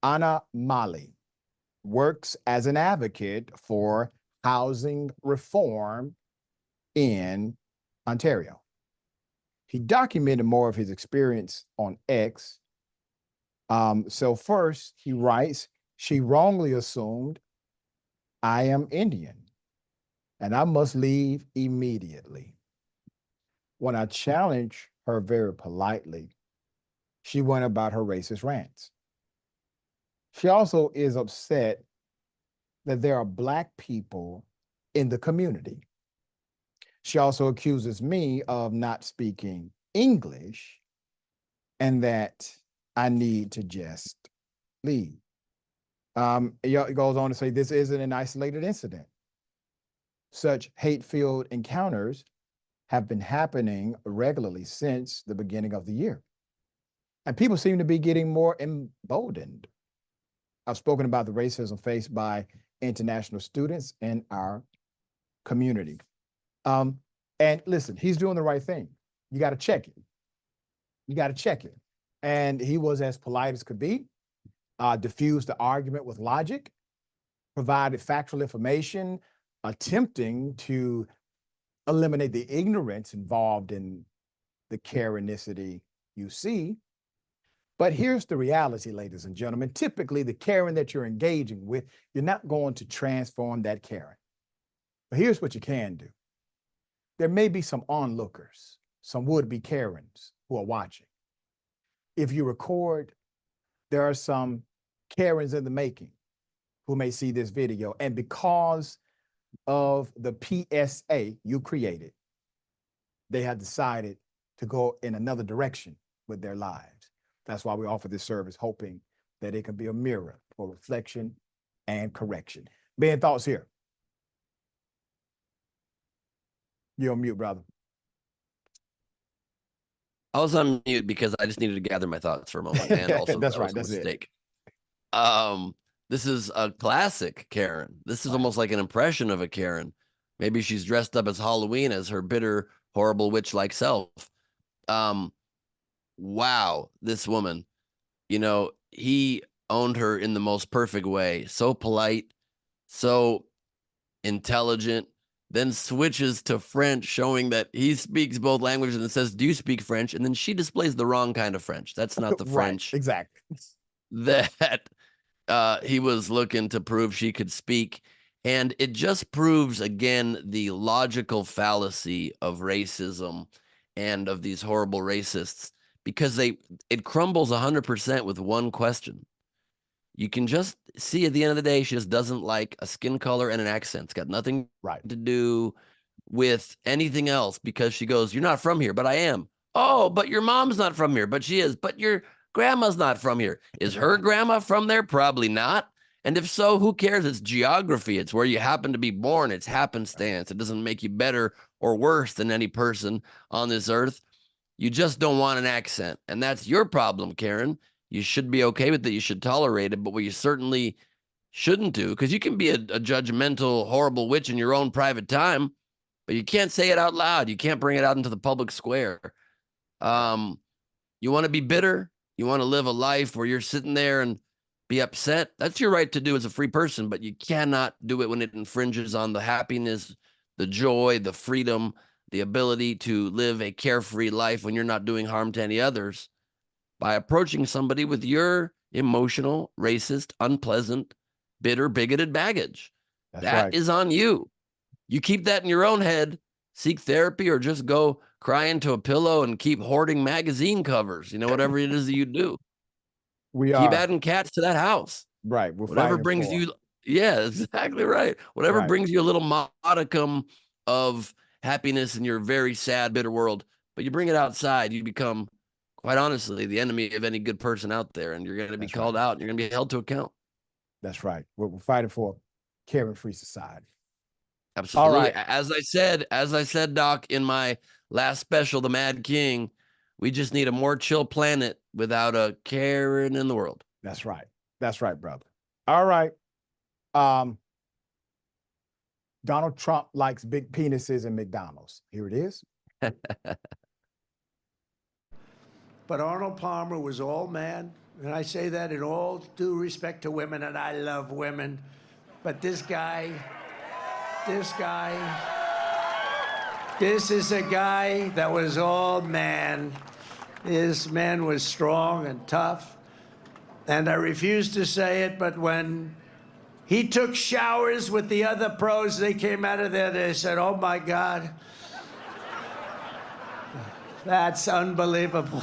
Anamali, works as an advocate for housing reform in Ontario. He documented more of his experience on X. So first, he writes, she wrongly assumed I am Indian and I must leave immediately. When I challenged her very politely, she went about her racist rants. She also is upset that there are Black people in the community. She also accuses me of not speaking English and that I need to just leave. It goes on to say this isn't an isolated incident. Such hate-filled encounters have been happening regularly since the beginning of the year. And people seem to be getting more emboldened. I've spoken about the racism faced by international students in our community. And listen, he's doing the right thing. You got to check it. You got to check it. And he was as polite as could be, diffused the argument with logic, provided factual information, attempting to eliminate the ignorance involved in the Karenicity you see. But here's the reality, ladies and gentlemen. Typically, the Karen that you're engaging with, you're not going to transform that Karen. But here's what you can do. There may be some onlookers, some would-be Karens who are watching. If you record, there are some Karens in the making who may see this video, and because of the PSA you created, they have decided to go in another direction with their lives. That's why we offer this service, hoping that it can be a mirror for reflection and correction. Ben, thoughts here? You're on mute, brother. I was on mute because I just needed to gather my thoughts for a moment, and also That's that right. was a That's mistake. This is a classic Karen. This is almost like an impression of a Karen. Maybe she's dressed up as Halloween as her bitter, horrible witch-like self. Wow, this woman, you know, he owned her in the most perfect way. So polite, so intelligent, then switches to French, showing that he speaks both languages and says, "Do you speak French?" And then she displays the wrong kind of French. That's not the Right, French exactly. that he was looking to prove she could speak. And it just proves again the logical fallacy of racism and of these horrible racists, because it crumbles 100% with one question. You can just see at the end of the day, she just doesn't like a skin color and an accent. It's got nothing to do with anything else, because she goes, "You're not from here," "But I am." "Oh, but your mom's not from here." "But she is." "But your grandma's not from here." Is her grandma from there? Probably not. And if so, who cares? It's geography. It's where you happen to be born. It's happenstance. It doesn't make you better or worse than any person on this earth. You just don't want an accent. And that's your problem, Karen. You should be okay with it. You should tolerate it. But what you certainly shouldn't do, because you can be a judgmental, horrible witch in your own private time, but you can't say it out loud. You can't bring it out into the public square. You want to be bitter? You want to live a life where you're sitting there and be upset? That's your right to do as a free person, but you cannot do it when it infringes on the happiness, the joy, the freedom, the ability to live a carefree life when you're not doing harm to any others, by approaching somebody with your emotional, racist, unpleasant, bitter, bigoted baggage. That is on you. You keep that in your own head, seek therapy, or just go cry into a pillow and keep hoarding magazine covers, whatever it is that you do. Keep adding cats to that house. Right. Whatever brings you, yeah, exactly right. Whatever brings you a little modicum of happiness in your very sad, bitter world, but you bring it outside, you become, quite honestly, the enemy of any good person out there, and you're going to be called out, and you're going to be held to account. That's right. We're fighting for a caring-free society. Absolutely. All right. As I said, Doc, in my last special, The Mad King, we just need a more chill planet without a Karen in the world. That's right. That's right, brother. All right. Donald Trump likes big penises and McDonald's. Here it is. But Arnold Palmer was all man, and I say that in all due respect to women, and I love women. But this is a guy that was all man. This man was strong and tough, and I refuse to say it, but when he took showers with the other pros, they came out of there, they said, "Oh my God, that's unbelievable."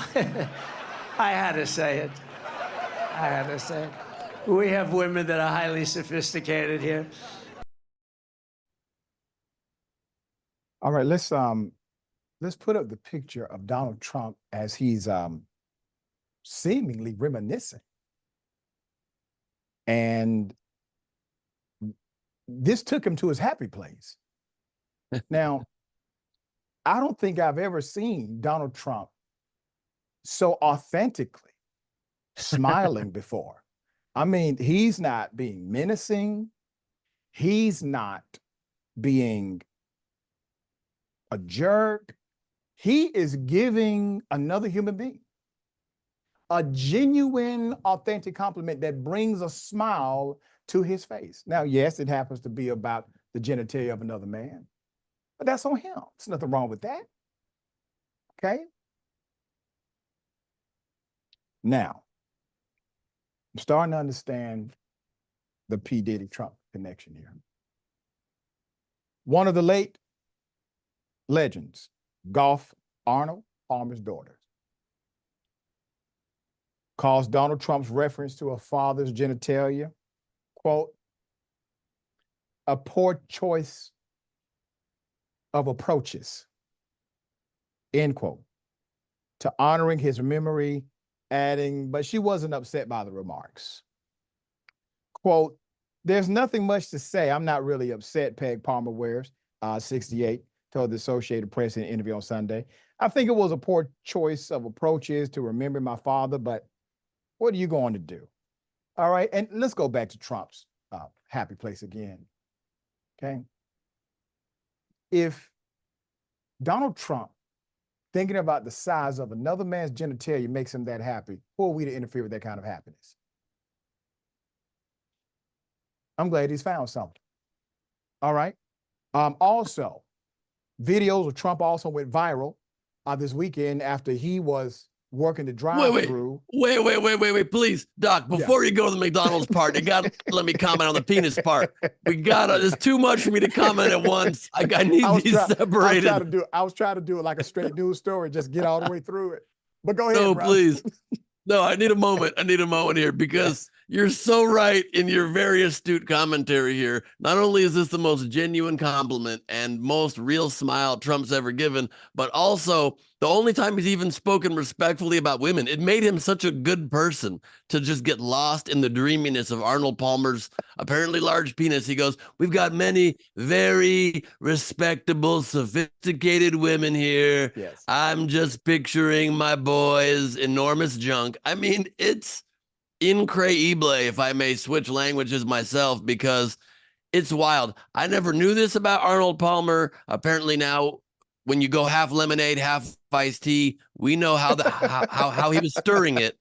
I had to say it. We have women that are highly sophisticated here. All right, let's put up the picture of Donald Trump as he's seemingly reminiscing. And this took him to his happy place. Now, I don't think I've ever seen Donald Trump so authentically smiling before. I mean, he's not being menacing. He's not being a jerk. He is giving another human being a genuine, authentic compliment that brings a smile to his face. Now, yes, it happens to be about the genitalia of another man, but that's on him. There's nothing wrong with that. Okay? Now, I'm starting to understand the P. Diddy Trump connection here. One of the late legends, golf Arnold Palmer's daughter, calls Donald Trump's reference to her father's genitalia, quote, "a poor choice of approaches," end quote, to honoring his memory adding, but she wasn't upset by the remarks. Quote, "There's nothing much to say. I'm not really upset," Peg Palmer Wares, 68, told the Associated Press in an interview on Sunday. "I think it was a poor choice of approaches to remember my father, but what are you going to do?" All right, and let's go back to Trump's happy place again, okay? If Donald Trump thinking about the size of another man's genitalia makes him that happy, who are we to interfere with that kind of happiness? I'm glad he's found something. All right. Also, videos of Trump also went viral this weekend after he was working the drive-through. Wait, please, Doc, before you go to the McDonald's part, you got to let me comment on the penis part. There's too much for me to comment at once. I need these separated. I was trying to do it like a straight news story, just get all the way through it. But go ahead, No, bro. please. No, I need a moment. Here because you're so right in your very astute commentary here. Not only is this the most genuine compliment and most real smile Trump's ever given, but also the only time he's even spoken respectfully about women. It made him such a good person to just get lost in the dreaminess of Arnold Palmer's apparently large penis. He goes, "We've got many very respectable, sophisticated women here. Yes. I'm just picturing my boy's enormous junk." I mean, it's incredible, if I may switch languages myself, because it's wild. I never knew this about Arnold Palmer. Apparently now, when you go half lemonade, half iced tea, we know how how he was stirring it,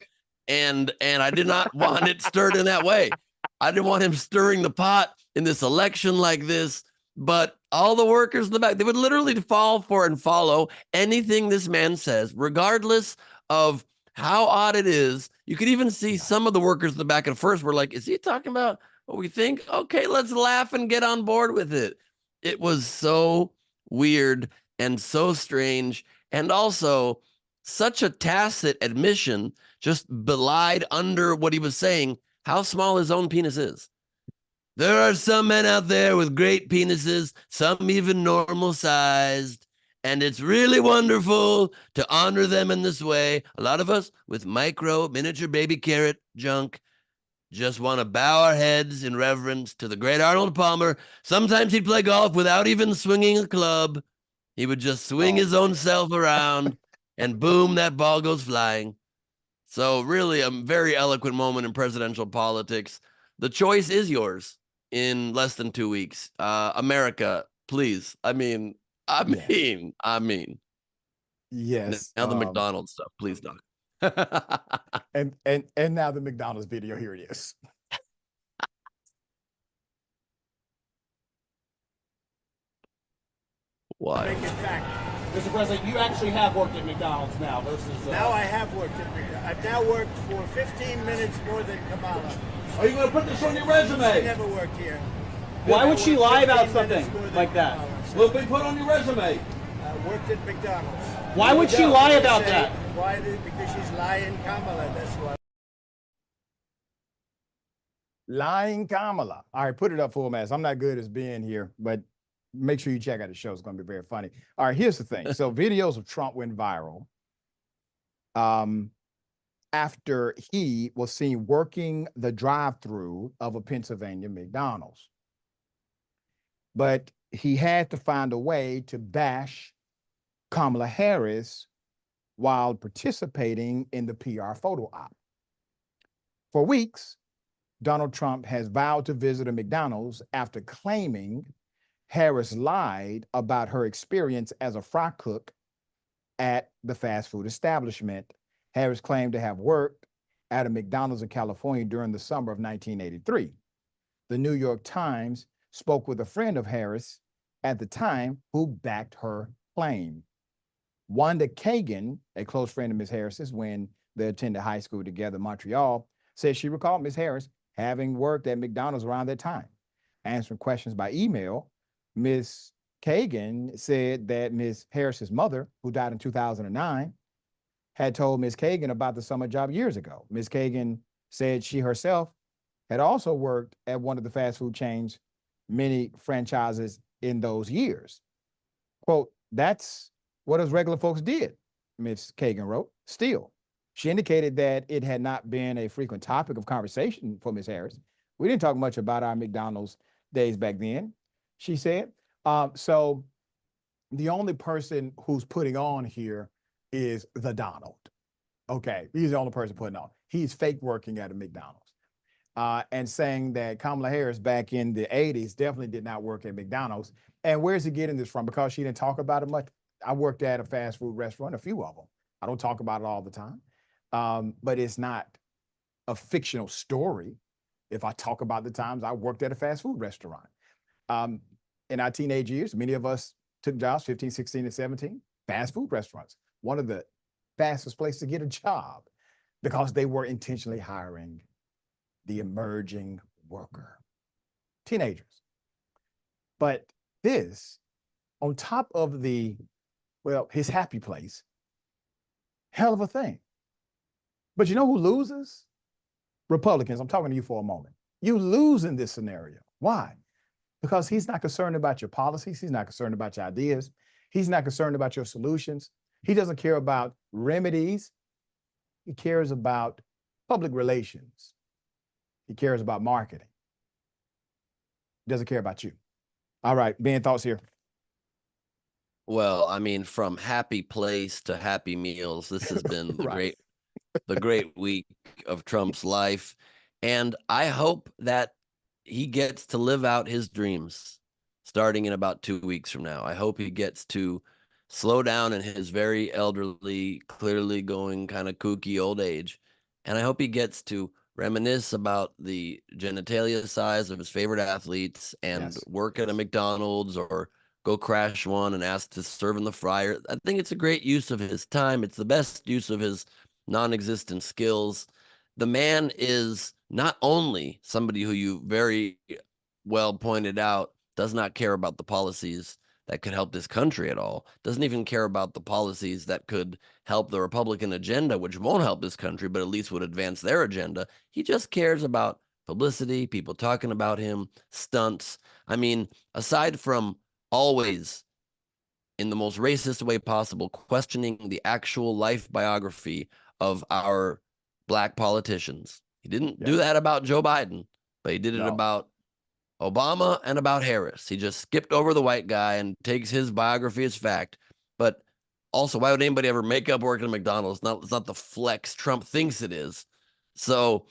and I did not want it stirred in that way. I didn't want him stirring the pot in this election like this. But all the workers in the back, they would literally fall for and follow anything this man says, regardless of how odd it is. You could even see some of the workers in the back at first were like, "Is he talking about what we think? Okay, let's laugh and get on board with it." It was so weird and so strange, and also such a tacit admission, just belied under what he was saying, how small his own penis is. "There are some men out there with great penises, some even normal sized, and it's really wonderful to honor them in this way. A lot of us with miniature baby carrot junk just want to bow our heads in reverence to the great Arnold Palmer. Sometimes he'd play golf without even swinging a club. He would just swing his own self around, and boom, that ball goes flying." So really a very eloquent moment in presidential politics. The choice is yours in less than 2 weeks. America, please. I mean. Yes. Now the McDonald's stuff, please, Doc. and now the McDonald's video. Here it is. Why? Mr. President, you actually have worked at McDonald's now versus... Now I have worked at McDonald's. I've now worked for 15 minutes more than Kamala. Are you going to put this on your I resume? never worked here. Why would she lie about something like that? Will Kamala. be put on your resume. Worked at McDonald's. Why would she lie about that? Why? Because she's lying Kamala, that's why. Lying Kamala. All right, put it up, full mass. I'm not good as being here, but make sure you check out the show. It's going to be very funny. All right, here's the thing. So videos of Trump went viral after he was seen working the drive-through of a Pennsylvania McDonald's. But he had to find a way to bash Kamala Harris while participating in the PR photo op. For weeks, Donald Trump has vowed to visit a McDonald's after claiming Harris lied about her experience as a fry cook at the fast food establishment. Harris claimed to have worked at a McDonald's in California during the summer of 1983. The New York Times spoke with a friend of Harris at the time who backed her claim. Wanda Kagan, a close friend of Ms. Harris's when they attended high school together in Montreal, said she recalled Ms. Harris having worked at McDonald's around that time. Answering questions by email, Ms. Kagan said that Ms. Harris's mother, who died in 2009, had told Ms. Kagan about the summer job years ago. Ms. Kagan said she herself had also worked at one of the fast food chains, many franchises in those years. Quote, "That's what us regular folks did," Ms. Kagan wrote. "Still, She indicated that it had not been a frequent topic of conversation for Ms. Harris. We didn't talk much about our McDonald's days back then, she said. So the only person who's putting on here is the Donald. Okay, he's the only person putting on. He's fake working at a McDonald's. And saying that Kamala Harris back in the 80s definitely did not work at McDonald's. And where's he getting this from? Because she didn't talk about it much. I worked at a fast food restaurant, a few of them. I don't talk about it all the time. But it's not a fictional story. If I talk about the times I worked at a fast food restaurant. In our teenage years, many of us took jobs, 15, 16, and 17, fast food restaurants. One of the fastest places to get a job because they were intentionally hiring the emerging worker, teenagers. But this, on top of the, well, his happy place, hell of a thing. But you know who loses? Republicans. I'm talking to you for a moment. You lose in this scenario. Why? Because he's not concerned about your policies. He's not concerned about your ideas. He's not concerned about your solutions. He doesn't care about remedies. He cares about public relations. He cares about marketing. He doesn't care about you. All right, Ben, thoughts here? Well, I mean, from happy place to happy meals, this has been the great week of Trump's life. And I hope that he gets to live out his dreams starting in about 2 weeks from now. I hope he gets to slow down in his very elderly, clearly going kind of kooky old age. And I hope he gets to reminisce about the genitalia size of his favorite athletes and work at a McDonald's or go crash one and ask to serve in the fryer. I think it's a great use of his time. It's the best use of his non-existent skills. The man is not only somebody who you very well pointed out does not care about the policies that could help this country at all, doesn't even care about the policies that could help the Republican agenda, which won't help this country, but at least would advance their agenda. He just cares about publicity, people talking about him, stunts. I mean, aside from always, in the most racist way possible, questioning the actual life biography of our black politicians. He didn't do that about Joe Biden, but he did it about Obama and about Harris. He just skipped over the white guy and takes his biography as fact. But also, why would anybody ever make up working at McDonald's? It's not the flex Trump thinks it is. So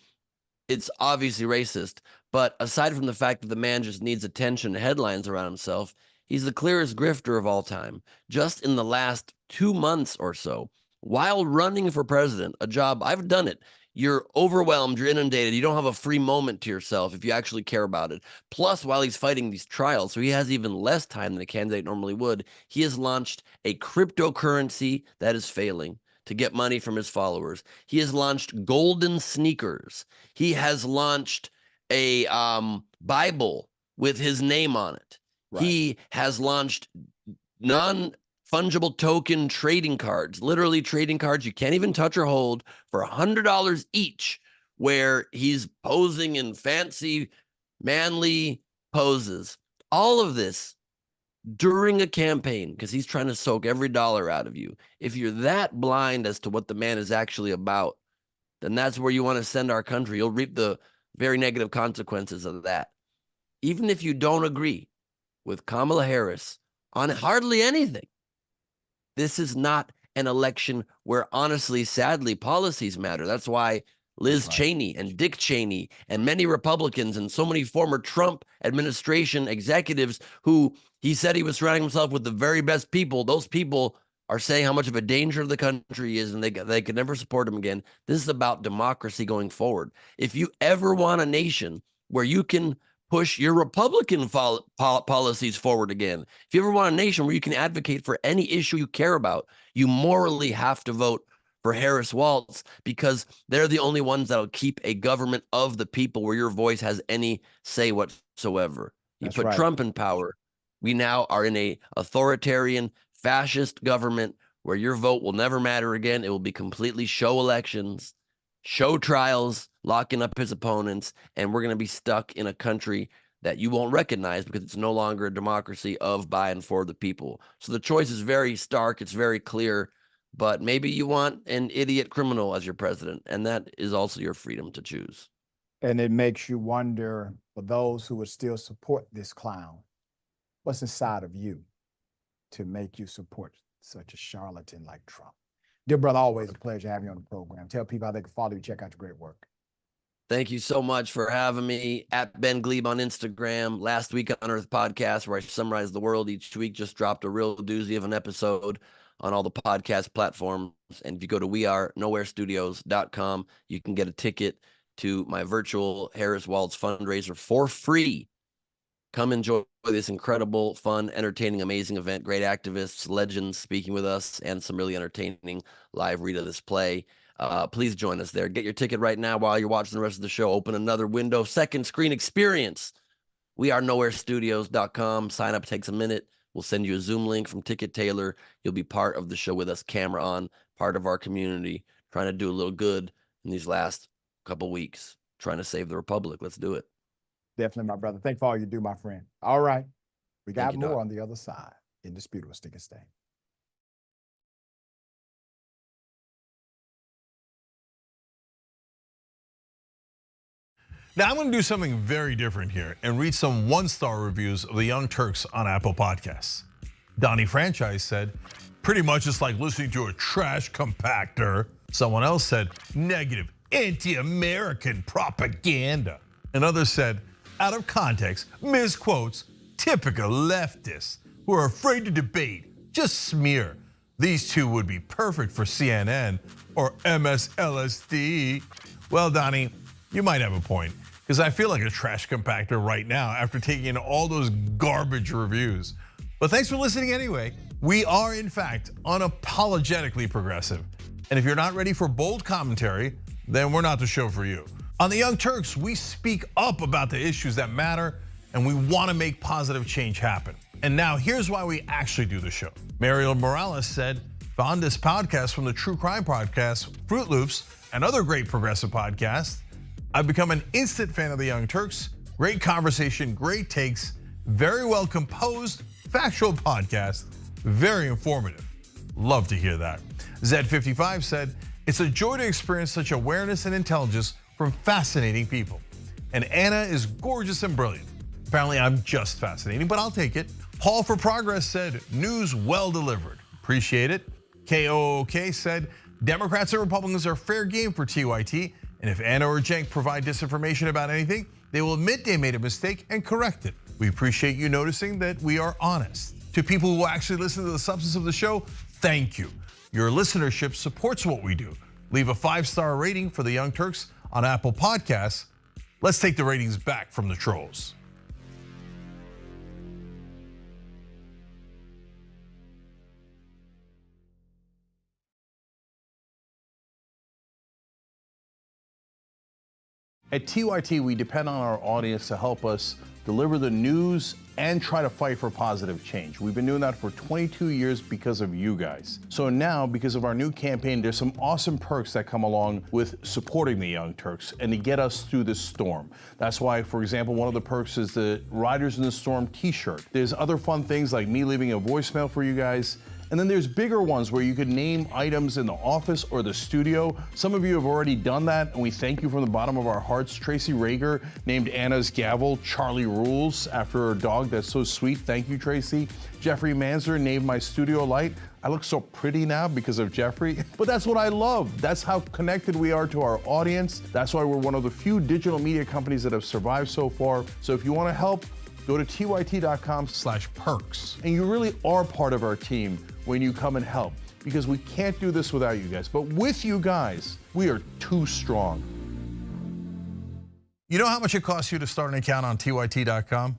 it's obviously racist. But aside from the fact that the man just needs attention and headlines around himself, he's the clearest grifter of all time. Just in the last 2 months or so, while running for president, a job, I've done it. You're overwhelmed, you're inundated, you don't have a free moment to yourself if you actually care about it. Plus, while he's fighting these trials, so he has even less time than a candidate normally would, he has launched a cryptocurrency that is failing to get money from his followers. He has launched golden sneakers. He has launched a Bible with his name on it. Right. He has launched non-fungible token trading cards, literally trading cards you can't even touch or hold for $100 each, where he's posing in fancy, manly poses. All of this during a campaign because he's trying to soak every dollar out of you. If you're that blind as to what the man is actually about, then that's where you want to send our country. You'll reap the very negative consequences of that. Even if you don't agree with Kamala Harris on hardly anything, this is not an election where, honestly, sadly, policies matter. That's why Liz Cheney and Dick Cheney and many Republicans and so many former Trump administration executives who he said he was surrounding himself with the very best people, those people are saying how much of a danger to the country he is, and they could never support him again. This is about democracy going forward. If you ever want a nation where you can push your Republican policies forward again, if you ever want a nation where you can advocate for any issue you care about, you morally have to vote for Harris Waltz, because they're the only ones that'll keep a government of the people where your voice has any say whatsoever. You put Trump in power, we now are in a authoritarian, fascist government where your vote will never matter again. It will be completely show elections, show trials, locking up his opponents, and we're going to be stuck in a country that you won't recognize because it's no longer a democracy of, by, and for the people. So the choice is very stark. It's very clear. But maybe you want an idiot criminal as your president, and that is also your freedom to choose. And it makes you wonder, for those who would still support this clown, what's inside of you to make you support such a charlatan like Trump? Dear brother, always a pleasure having you on the program. Tell people how they can follow you, check out your great work. Thank you so much for having me. At Ben Gleib on Instagram. Last Week on Earth podcast, where I summarize the world each week, just dropped a real doozy of an episode on all the podcast platforms. And if you go to wearenowherestudios.com, you can get a ticket to my virtual Harris Waltz fundraiser for free. Come enjoy this incredible, fun, entertaining, amazing event. Great activists, legends speaking with us, and some really entertaining live read of this play. Please join us there. Get your ticket right now while you're watching the rest of the show. Open another window, second screen experience. wearenowherestudios.com. Sign up takes a minute. We'll send you a Zoom link from Ticket Taylor. You'll be part of the show with us, camera on, part of our community, trying to do a little good in these last couple weeks, trying to save the Republic. Let's do it. Definitely, my brother. Thank you for all you do, my friend. All right. We got you, more Doc. on the other side. Indisputable. Stick and stay. Now I'm going to do something very different here and read some one-star reviews of the Young Turks on Apple Podcasts. Donnie Franchise said, pretty much it's like listening to a trash compactor. Someone else said, negative, anti-American propaganda. And others said, out of context, misquotes, typical leftists who are afraid to debate, just smear. These two would be perfect for CNN or MSLSD. Well, Donnie, you might have a point, because I feel like a trash compactor right now after taking in all those garbage reviews. But thanks for listening anyway. We are, in fact, unapologetically progressive. And if you're not ready for bold commentary, then we're not the show for you. On the Young Turks, we speak up about the issues that matter, and we want to make positive change happen. And now here's why we actually do the show. Mariel Morales said, found this podcast from the True Crime Podcast, Fruit Loops, and other great progressive podcasts. I've become an instant fan of the Young Turks. Great conversation, great takes, very well composed, factual podcast, very informative. Love to hear that. Z55 said, it's a joy to experience such awareness and intelligence from fascinating people. And Anna is gorgeous and brilliant. Apparently I'm just fascinating, but I'll take it. Paul for Progress said, news well delivered. Appreciate it. KOOK said, Democrats and Republicans are fair game for TYT, and if Anna or Cenk provide disinformation about anything, they will admit they made a mistake and correct it. We appreciate you noticing that we are honest. To people who actually listen to the substance of the show, thank you. Your listenership supports what we do. Leave a 5-star rating for the Young Turks on Apple Podcasts. Let's take the ratings back from the trolls. At TYT, we depend on our audience to help us deliver the news and try to fight for positive change. We've been doing that for 22 years because of you guys. So now, because of our new campaign, there's some awesome perks that come along with supporting the Young Turks and to get us through this storm. That's why, for example, one of the perks is the Riders in the Storm t-shirt. There's other fun things like me leaving a voicemail for you guys. And then there's bigger ones where you could name items in the office or the studio. Some of you have already done that, and we thank you from the bottom of our hearts. Tracy Rager named Anna's gavel Charlie Rules after her dog. That's so sweet. Thank you, Tracy. Jeffrey Manzer named my studio light. I look so pretty now because of Jeffrey, but that's what I love. That's how connected we are to our audience. That's why we're one of the few digital media companies that have survived so far. So if you want to help, go to tyt.com/perks. And you really are part of our team when you come and help, because we can't do this without you guys. But with you guys, we are too strong. You know how much it costs you to start an account on tyt.com?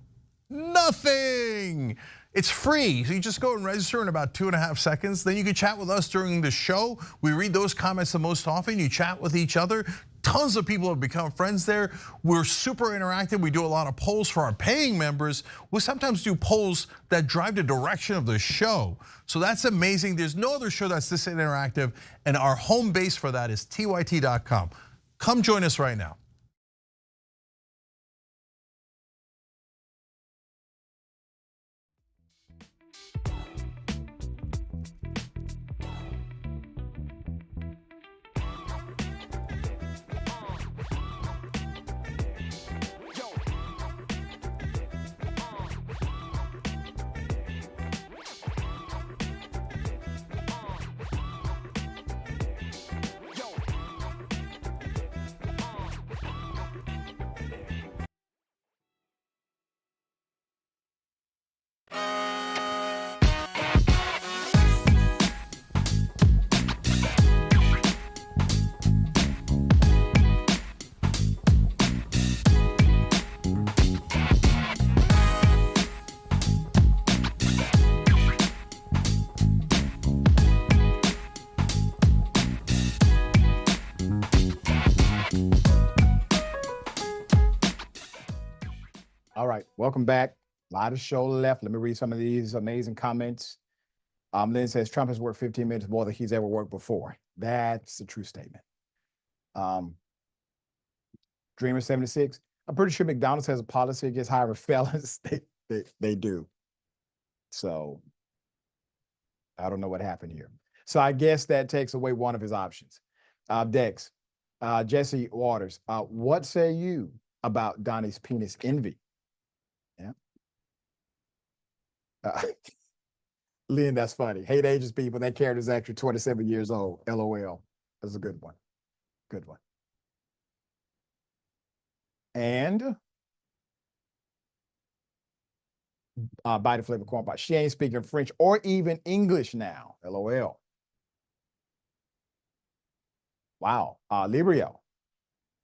Nothing. It's free. So you just go and register in about 2.5 seconds. Then you can chat with us during the show. We read those comments the most often. You chat with each other. Tons of people have become friends there. We're super interactive. We do a lot of polls for our paying members. We sometimes do polls that drive the direction of the show. So that's amazing. There's no other show that's this interactive. And our home base for that is tyt.com. Come join us right now. All right, welcome back. A lot of show left. Let me read some of these amazing comments. Lynn says Trump has worked 15 minutes more than he's ever worked before. That's a true statement. Dreamer 76. I'm pretty sure McDonald's has a policy against hiring felons. They do. So I don't know what happened here. So I guess that takes away one of his options. Dex, Jesse Waters, what say you about Donnie's penis envy? Yeah. Lynn, that's funny. Hate ages people. That character's actually 27 years old. LOL. That's a good one. Good one. And By the Flavor Corn Pie. She ain't speaking French or even English now. LOL. Wow. Libriel.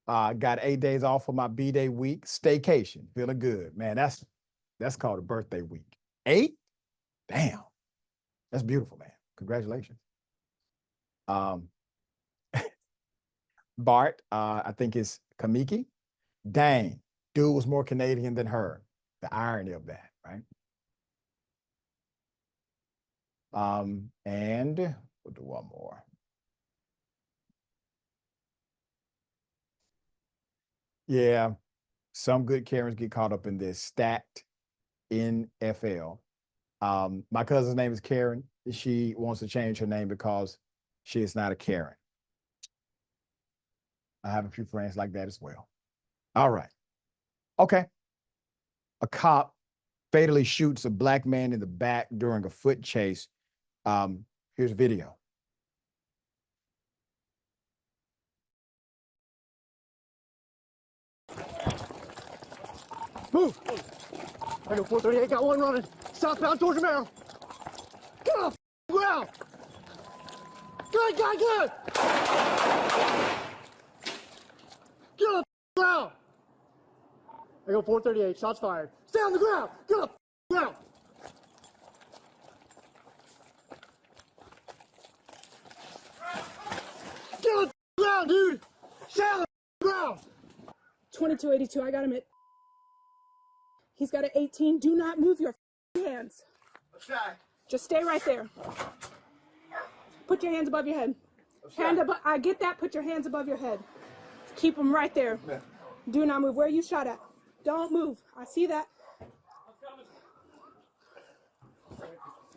Got 8 days off for my B-Day week. Staycation. Feeling good. Man, that's called a birthday week. 8? Damn. That's beautiful, man. Congratulations. Bart, I think it's Kamiki. Dang, dude was more Canadian than her. The irony of that, right? And we'll do one more. Yeah, some good Karens get caught up in this stacked NFL. My cousin's name is Karen. She wants to change her name because she is not a Karen. I have a few friends like that as well. All right. Okay. A cop fatally shoots a black man in the back during a foot chase. Here's video. Move! I know 438, got one running. Southbound towards Romero. Get off the ground! Good, good, good! Get off the ground! I go 438, shots fired. Stay on the ground! Get off the ground! Get on the ground, dude! Stay on the ground! 2282, I got him at. He's got an 18. Do not move your hands. Okay. Just stay right there. Put your hands above your head. Hand above. I get that. Put your hands above your head. Keep them right there. Yeah. Do not move. Where you shot at? Don't move. I see that.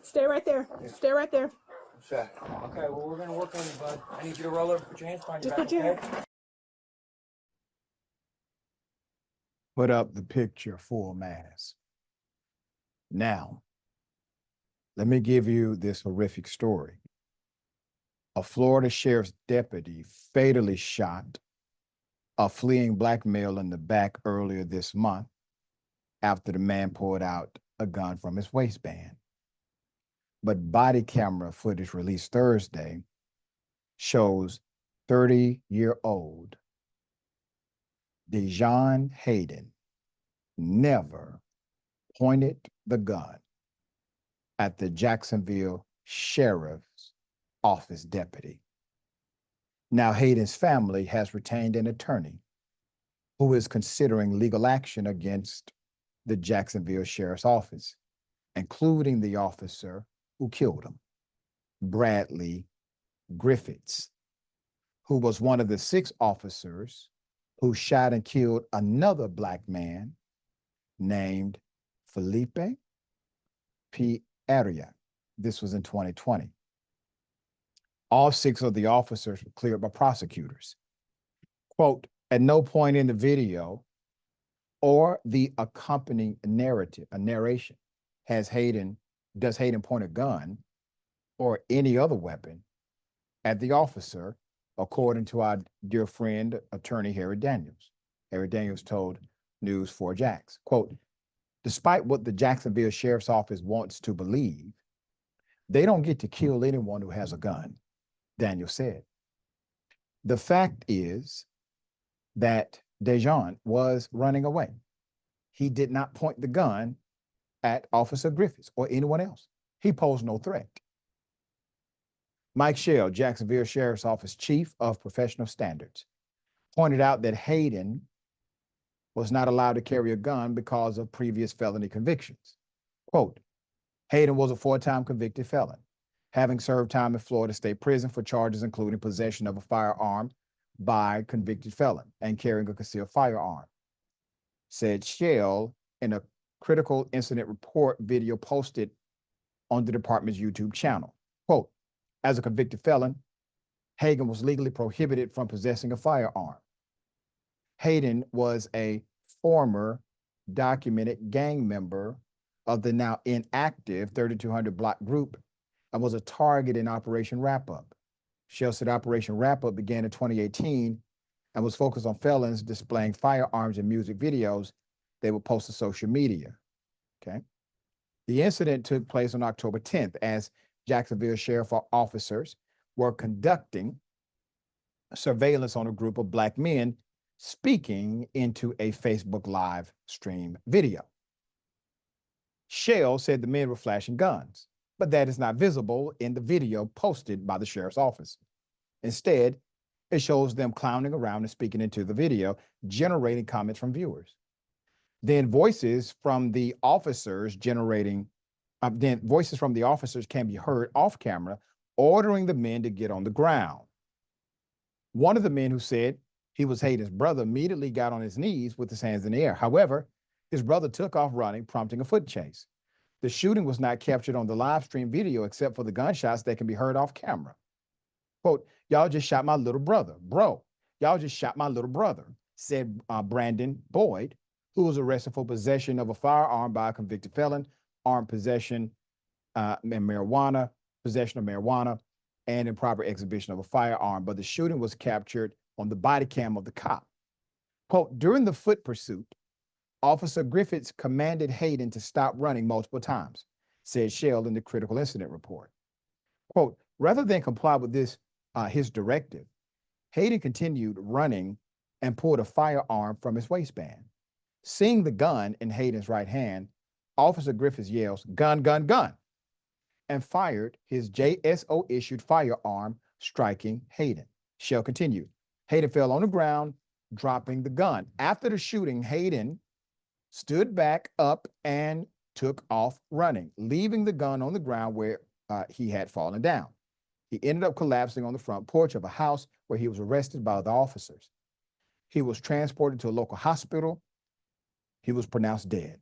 Stay right there. Stay right there. Okay, well, we're going to work on you, bud. I need you to roll over. Put your hands behind your back, Just put your okay? Put up the picture full mass. Now, let me give you this horrific story. A Florida sheriff's deputy fatally shot a fleeing black male in the back earlier this month after the man pulled out a gun from his waistband. But body camera footage released Thursday shows 30-year-old Dejon Hayden never pointed the gun at the Jacksonville Sheriff's Office deputy. Now, Hayden's family has retained an attorney who is considering legal action against the Jacksonville Sheriff's Office, including the officer who killed him, Bradley Griffiths, who was one of the 6 officers who shot and killed another black man named Felipe Pierria. This was in 2020. All 6 of the officers were cleared by prosecutors. Quote, at no point in the video or the accompanying narration does Hayden point a gun or any other weapon at the officer, according to our dear friend, attorney Harry Daniels. Harry Daniels told News 4 Jax, quote, despite what the Jacksonville Sheriff's Office wants to believe, they don't get to kill anyone who has a gun, Daniel said. The fact is that Dejon was running away. He did not point the gun at Officer Griffiths or anyone else. He posed no threat. Mike Shell, Jacksonville Sheriff's Office Chief of Professional Standards, pointed out that Hayden was not allowed to carry a gun because of previous felony convictions. Quote, Hayden was a 4-time convicted felon, having served time in Florida State Prison for charges including possession of a firearm by convicted felon and carrying a concealed firearm, said Shell in a critical incident report video posted on the department's YouTube channel. Quote, as a convicted felon, Hayden was legally prohibited from possessing a firearm. Hayden was a former documented gang member of the now inactive 3200 Block group and was a target in Operation Wrap Up. Shell said Operation Wrap Up began in 2018 and was focused on felons displaying firearms in music videos they would post to social media. Okay. The incident took place on October 10th as Jacksonville sheriff officers were conducting surveillance on a group of Black men speaking into a Facebook Live stream video. Shell said the men were flashing guns, but that is not visible in the video posted by the sheriff's office. Instead, it shows them clowning around and speaking into the video, generating comments from viewers. Then voices from the officers can be heard off camera, ordering the men to get on the ground. One of the men who said he was Hayden's brother immediately got on his knees with his hands in the air. However, his brother took off running, prompting a foot chase. The shooting was not captured on the live stream video except for the gunshots that can be heard off camera. Quote, y'all just shot my little brother. Bro, y'all just shot my little brother, said Brandon Boyd, who was arrested for possession of a firearm by a convicted felon, armed possession possession of marijuana, and improper exhibition of a firearm. But the shooting was captured on the body cam of the cop. Quote, during the foot pursuit, Officer Griffiths commanded Hayden to stop running multiple times, said Shell in the critical incident report. Quote, rather than comply with his directive, Hayden continued running and pulled a firearm from his waistband. Seeing the gun in Hayden's right hand, Officer Griffiths yells, gun, gun, gun, and fired his JSO-issued firearm, striking Hayden. Shell continued. Hayden fell on the ground, dropping the gun. After the shooting, Hayden stood back up and took off running, leaving the gun on the ground where he had fallen down. He ended up collapsing on the front porch of a house where he was arrested by the officers. He was transported to a local hospital. He was pronounced dead.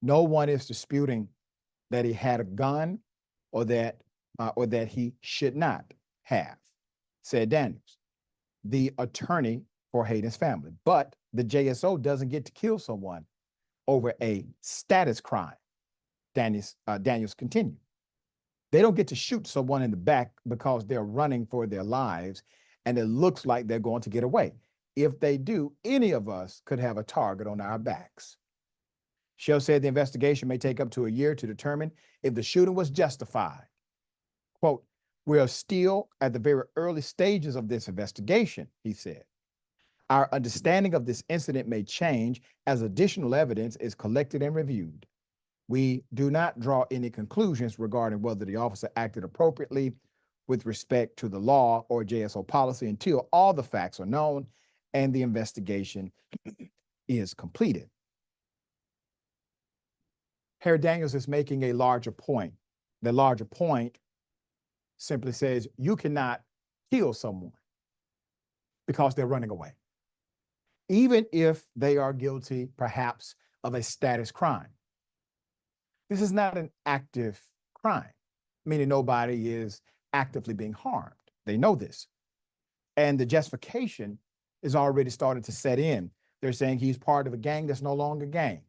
No one is disputing that he had a gun or that he should not have, said Daniels, the attorney for Hayden's family. But the JSO doesn't get to kill someone over a status crime, Daniels continued. They don't get to shoot someone in the back because they're running for their lives and it looks like they're going to get away. If they do, any of us could have a target on our backs. Shell said the investigation may take up to a year to determine if the shooting was justified. Quote, we are still at the very early stages of this investigation, he said. Our understanding of this incident may change as additional evidence is collected and reviewed. We do not draw any conclusions regarding whether the officer acted appropriately with respect to the law or JSO policy until all the facts are known and the investigation is completed. Harry Daniels is making a larger point. The larger point simply says you cannot kill someone because they're running away, even if they are guilty, perhaps, of a status crime. This is not an active crime, meaning nobody is actively being harmed. They know this. And the justification is already starting to set in. They're saying he's part of a gang that's no longer a gang.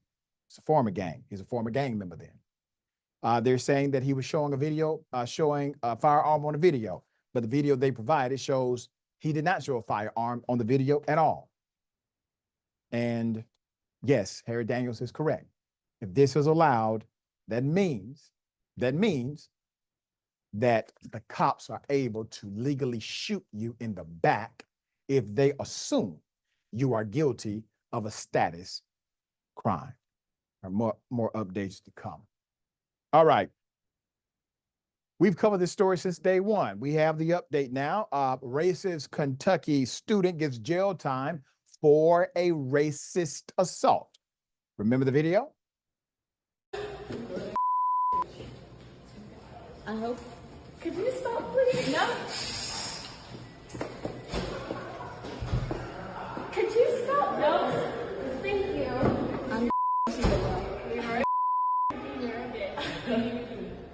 It's a former gang. He's a former gang member then. They're saying that he was showing a video, showing a firearm on a video, but the video they provided shows he did not show a firearm on the video at all. And yes, Harry Daniels is correct. If this is allowed, that means that the cops are able to legally shoot you in the back if they assume you are guilty of a status crime. Or more updates to come. All right. We've covered this story since day one. We have the update now. Racist Kentucky student gets jail time for a racist assault. Remember the video? I hope. Could you stop, please? No. Could you stop? No. Thank you. I'm You're a bitch.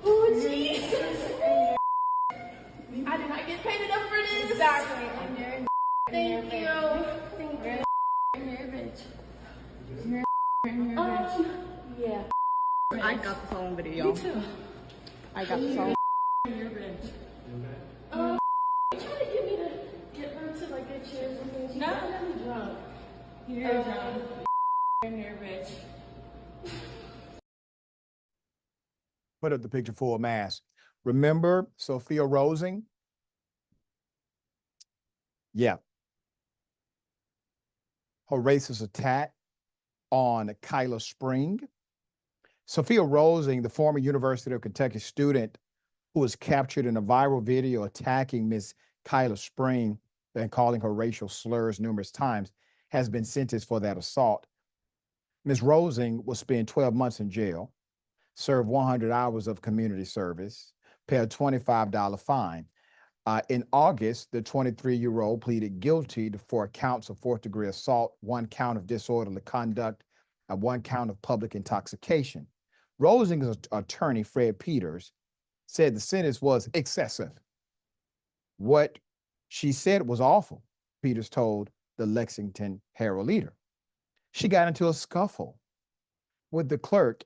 Oh, Jesus. I did not get paid enough for this. Exactly. Thank you. Thank you. You're a bitch. You're a bitch. Yeah. I got the phone video. Me too. I got the phone. You're a bitch. You trying to get me to get her to like get chairs and things? No, I'm drunk. You're drunk. You're a bitch. Put up the picture for a mask. Remember Sophia Rosing? Yeah. Her racist attack on Kyla Spring. Sophia Rosing, the former University of Kentucky student who was captured in a viral video attacking Miss Kyla Spring and calling her racial slurs numerous times, has been sentenced for that assault. Ms. Rosing will spend 12 months in jail, serve 100 hours of community service, pay a $25 fine. In August, the 23-year-old pleaded guilty to 4 counts of fourth-degree assault, 1 count of disorderly conduct, and 1 count of public intoxication. Rosing's attorney, Fred Peters, said the sentence was excessive. What she said was awful, Peters told the Lexington Herald-Leader. She got into a scuffle with the clerk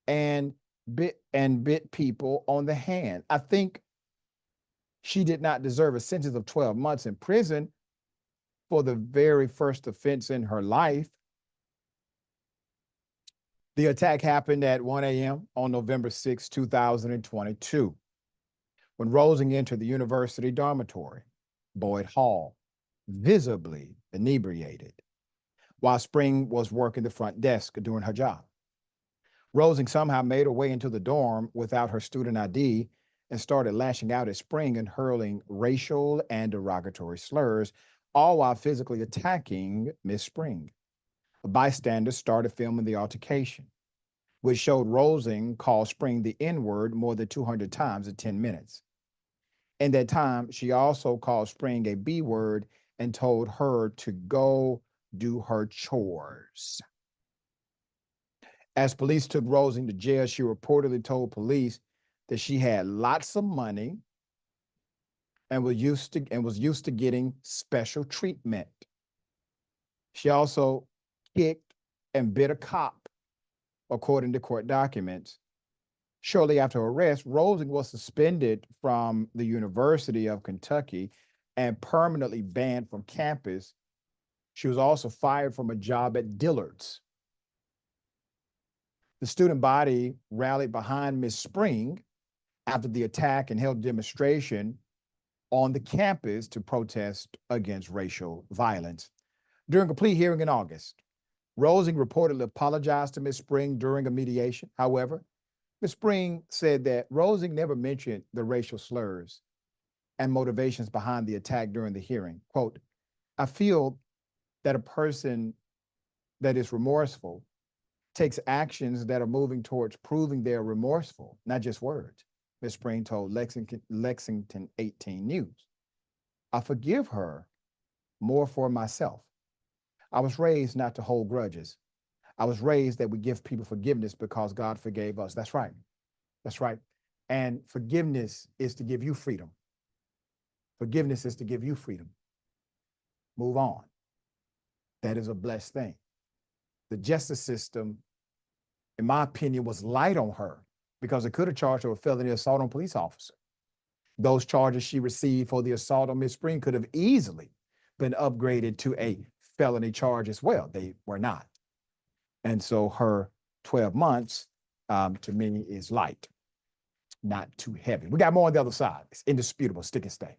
and bit people on the hand. I think she did not deserve a sentence of 12 months in prison for the very first offense in her life. The attack happened at 1 a.m. on November 6, 2022, when Rosing entered the university dormitory, Boyd Hall, visibly inebriated, while Spring was working the front desk doing her job. Rosing somehow made her way into the dorm without her student ID and started lashing out at Spring and hurling racial and derogatory slurs, all while physically attacking Miss Spring. A bystander started filming the altercation, which showed Rosing call Spring the N-word more than 200 times in 10 minutes. In that time, she also called Spring a B-word and told her to go do her chores. As police took Rosing to jail, she reportedly told police that she had lots of money and was used to getting special treatment. She also kicked and bit a cop, according to court documents. Shortly after her arrest, Rosing was suspended from the University of Kentucky and permanently banned from campus. She was also fired from a job at Dillard's. The student body rallied behind Miss Spring after the attack and held a demonstration on the campus to protest against racial violence. During a plea hearing in August, Rosing reportedly apologized to Ms. Spring during a mediation. However, Ms. Spring said that Rosing never mentioned the racial slurs and motivations behind the attack during the hearing. Quote, "I feel that a person that is remorseful takes actions that are moving towards proving they're remorseful, not just words," Ms. Spring told Lexington 18 News. "I forgive her more for myself. I was raised not to hold grudges. I was raised that we give people forgiveness because God forgave us." That's right. That's right. And forgiveness is to give you freedom. Forgiveness is to give you freedom. Move on. That is a blessed thing. The justice system, in my opinion, was light on her because it could have charged her with felony assault on a police officer. Those charges she received for the assault on Ms. Spring could have easily been upgraded to a felony charge as well. They were not. And so her 12 months, to me, is light, not too heavy. We got more on the other side. It's indisputable. Stick and stay.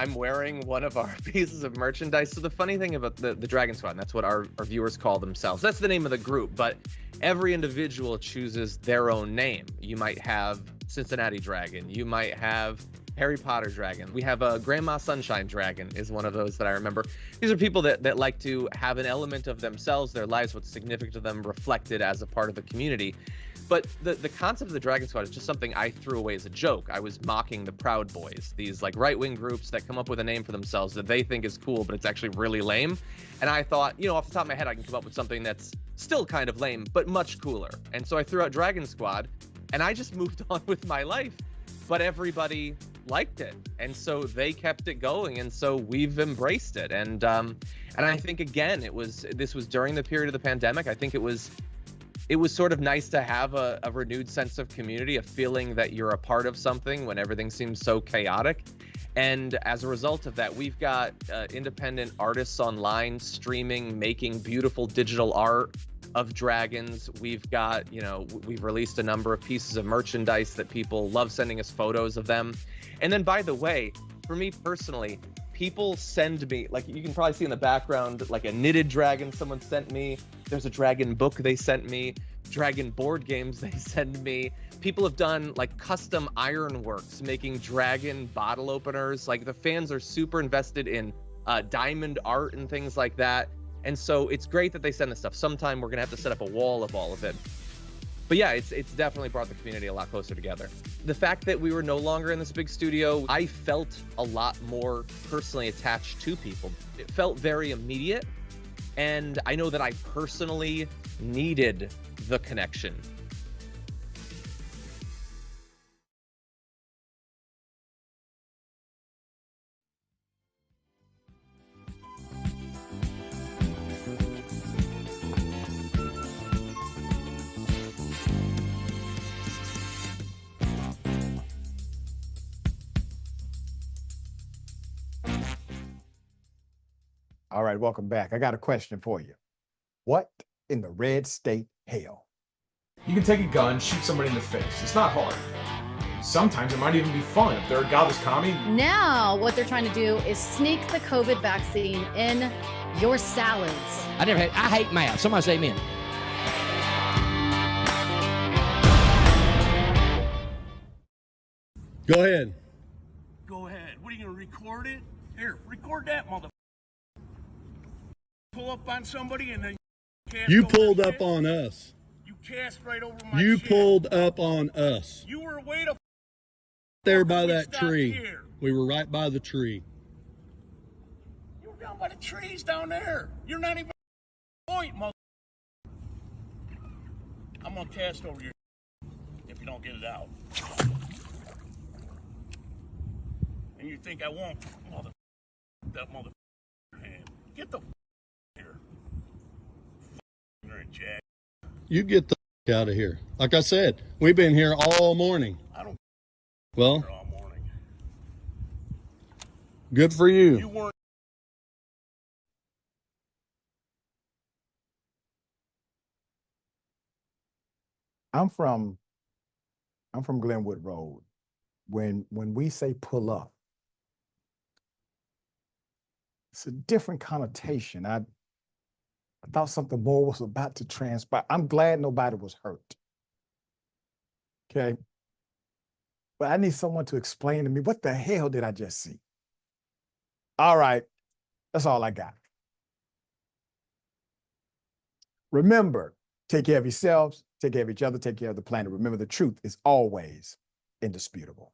I'm wearing one of our pieces of merchandise. So the funny thing about the Dragon Squad, and that's what our viewers call themselves. That's the name of the group, but every individual chooses their own name. You might have Cincinnati Dragon. You might have Harry Potter Dragon. We have a Grandma Sunshine Dragon is one of those that I remember. These are people that like to have an element of themselves, their lives, what's significant to them reflected as a part of the community. But the concept of the Dragon Squad is just something I threw away as a joke. I was mocking the Proud Boys, these like right-wing groups that come up with a name for themselves that they think is cool, but it's actually really lame. And I thought, you know, off the top of my head, I can come up with something that's still kind of lame, but much cooler. And so I threw out Dragon Squad, and I just moved on with my life. But everybody liked it, and so they kept it going, and so we've embraced it. And I think again, this was during the period of the pandemic. I think it was sort of nice to have a renewed sense of community, a feeling that you're a part of something when everything seems so chaotic. And as a result of that, we've got independent artists online streaming, making beautiful digital art of dragons. We've got, you know, we've released a number of pieces of merchandise that people love sending us photos of them. And then, by the way, for me personally, people send me, like you can probably see in the background, like a knitted dragon someone sent me. There's a dragon book they sent me, dragon board games they send me. People have done like custom ironworks, making dragon bottle openers. Like the fans are super invested in diamond art and things like that. And so it's great that they send this stuff. Sometime we're gonna have to set up a wall of all of it. But yeah, it's definitely brought the community a lot closer together. The fact that we were no longer in this big studio, I felt a lot more personally attached to people. It felt very immediate, and I know that I personally needed the connection. All right, welcome back. I got a question for you. What in the red state hell? You can take a gun, shoot somebody in the face. It's not hard. Sometimes it might even be fun if they're a godless commie. Now, what they're trying to do is sneak the COVID vaccine in your salads. I hate math. Somebody say amen. Go ahead. Go ahead. What are you gonna record it? Here, record that mother. Pull up on somebody and then You pulled up on us. You cast right over my You shit. pulled up on us. You were way to There by that stopped tree. here. We were right by the tree. You were down by the trees down there. You're not even point, mother. I'm gonna cast over your if you don't get it out. And you think I won't, mother? That mother hand. Get the here. Jack. You get the out of here. Like I said, we've been here all morning. I don't. Well, All morning. good for you. You weren't. I'm from Glenwood Road. When we say pull up, it's a different connotation. I thought something more was about to transpire. I'm glad nobody was hurt. Okay. But I need someone to explain to me, what the hell did I just see? All right. That's all I got. Remember, take care of yourselves, take care of each other, take care of the planet. Remember, the truth is always indisputable.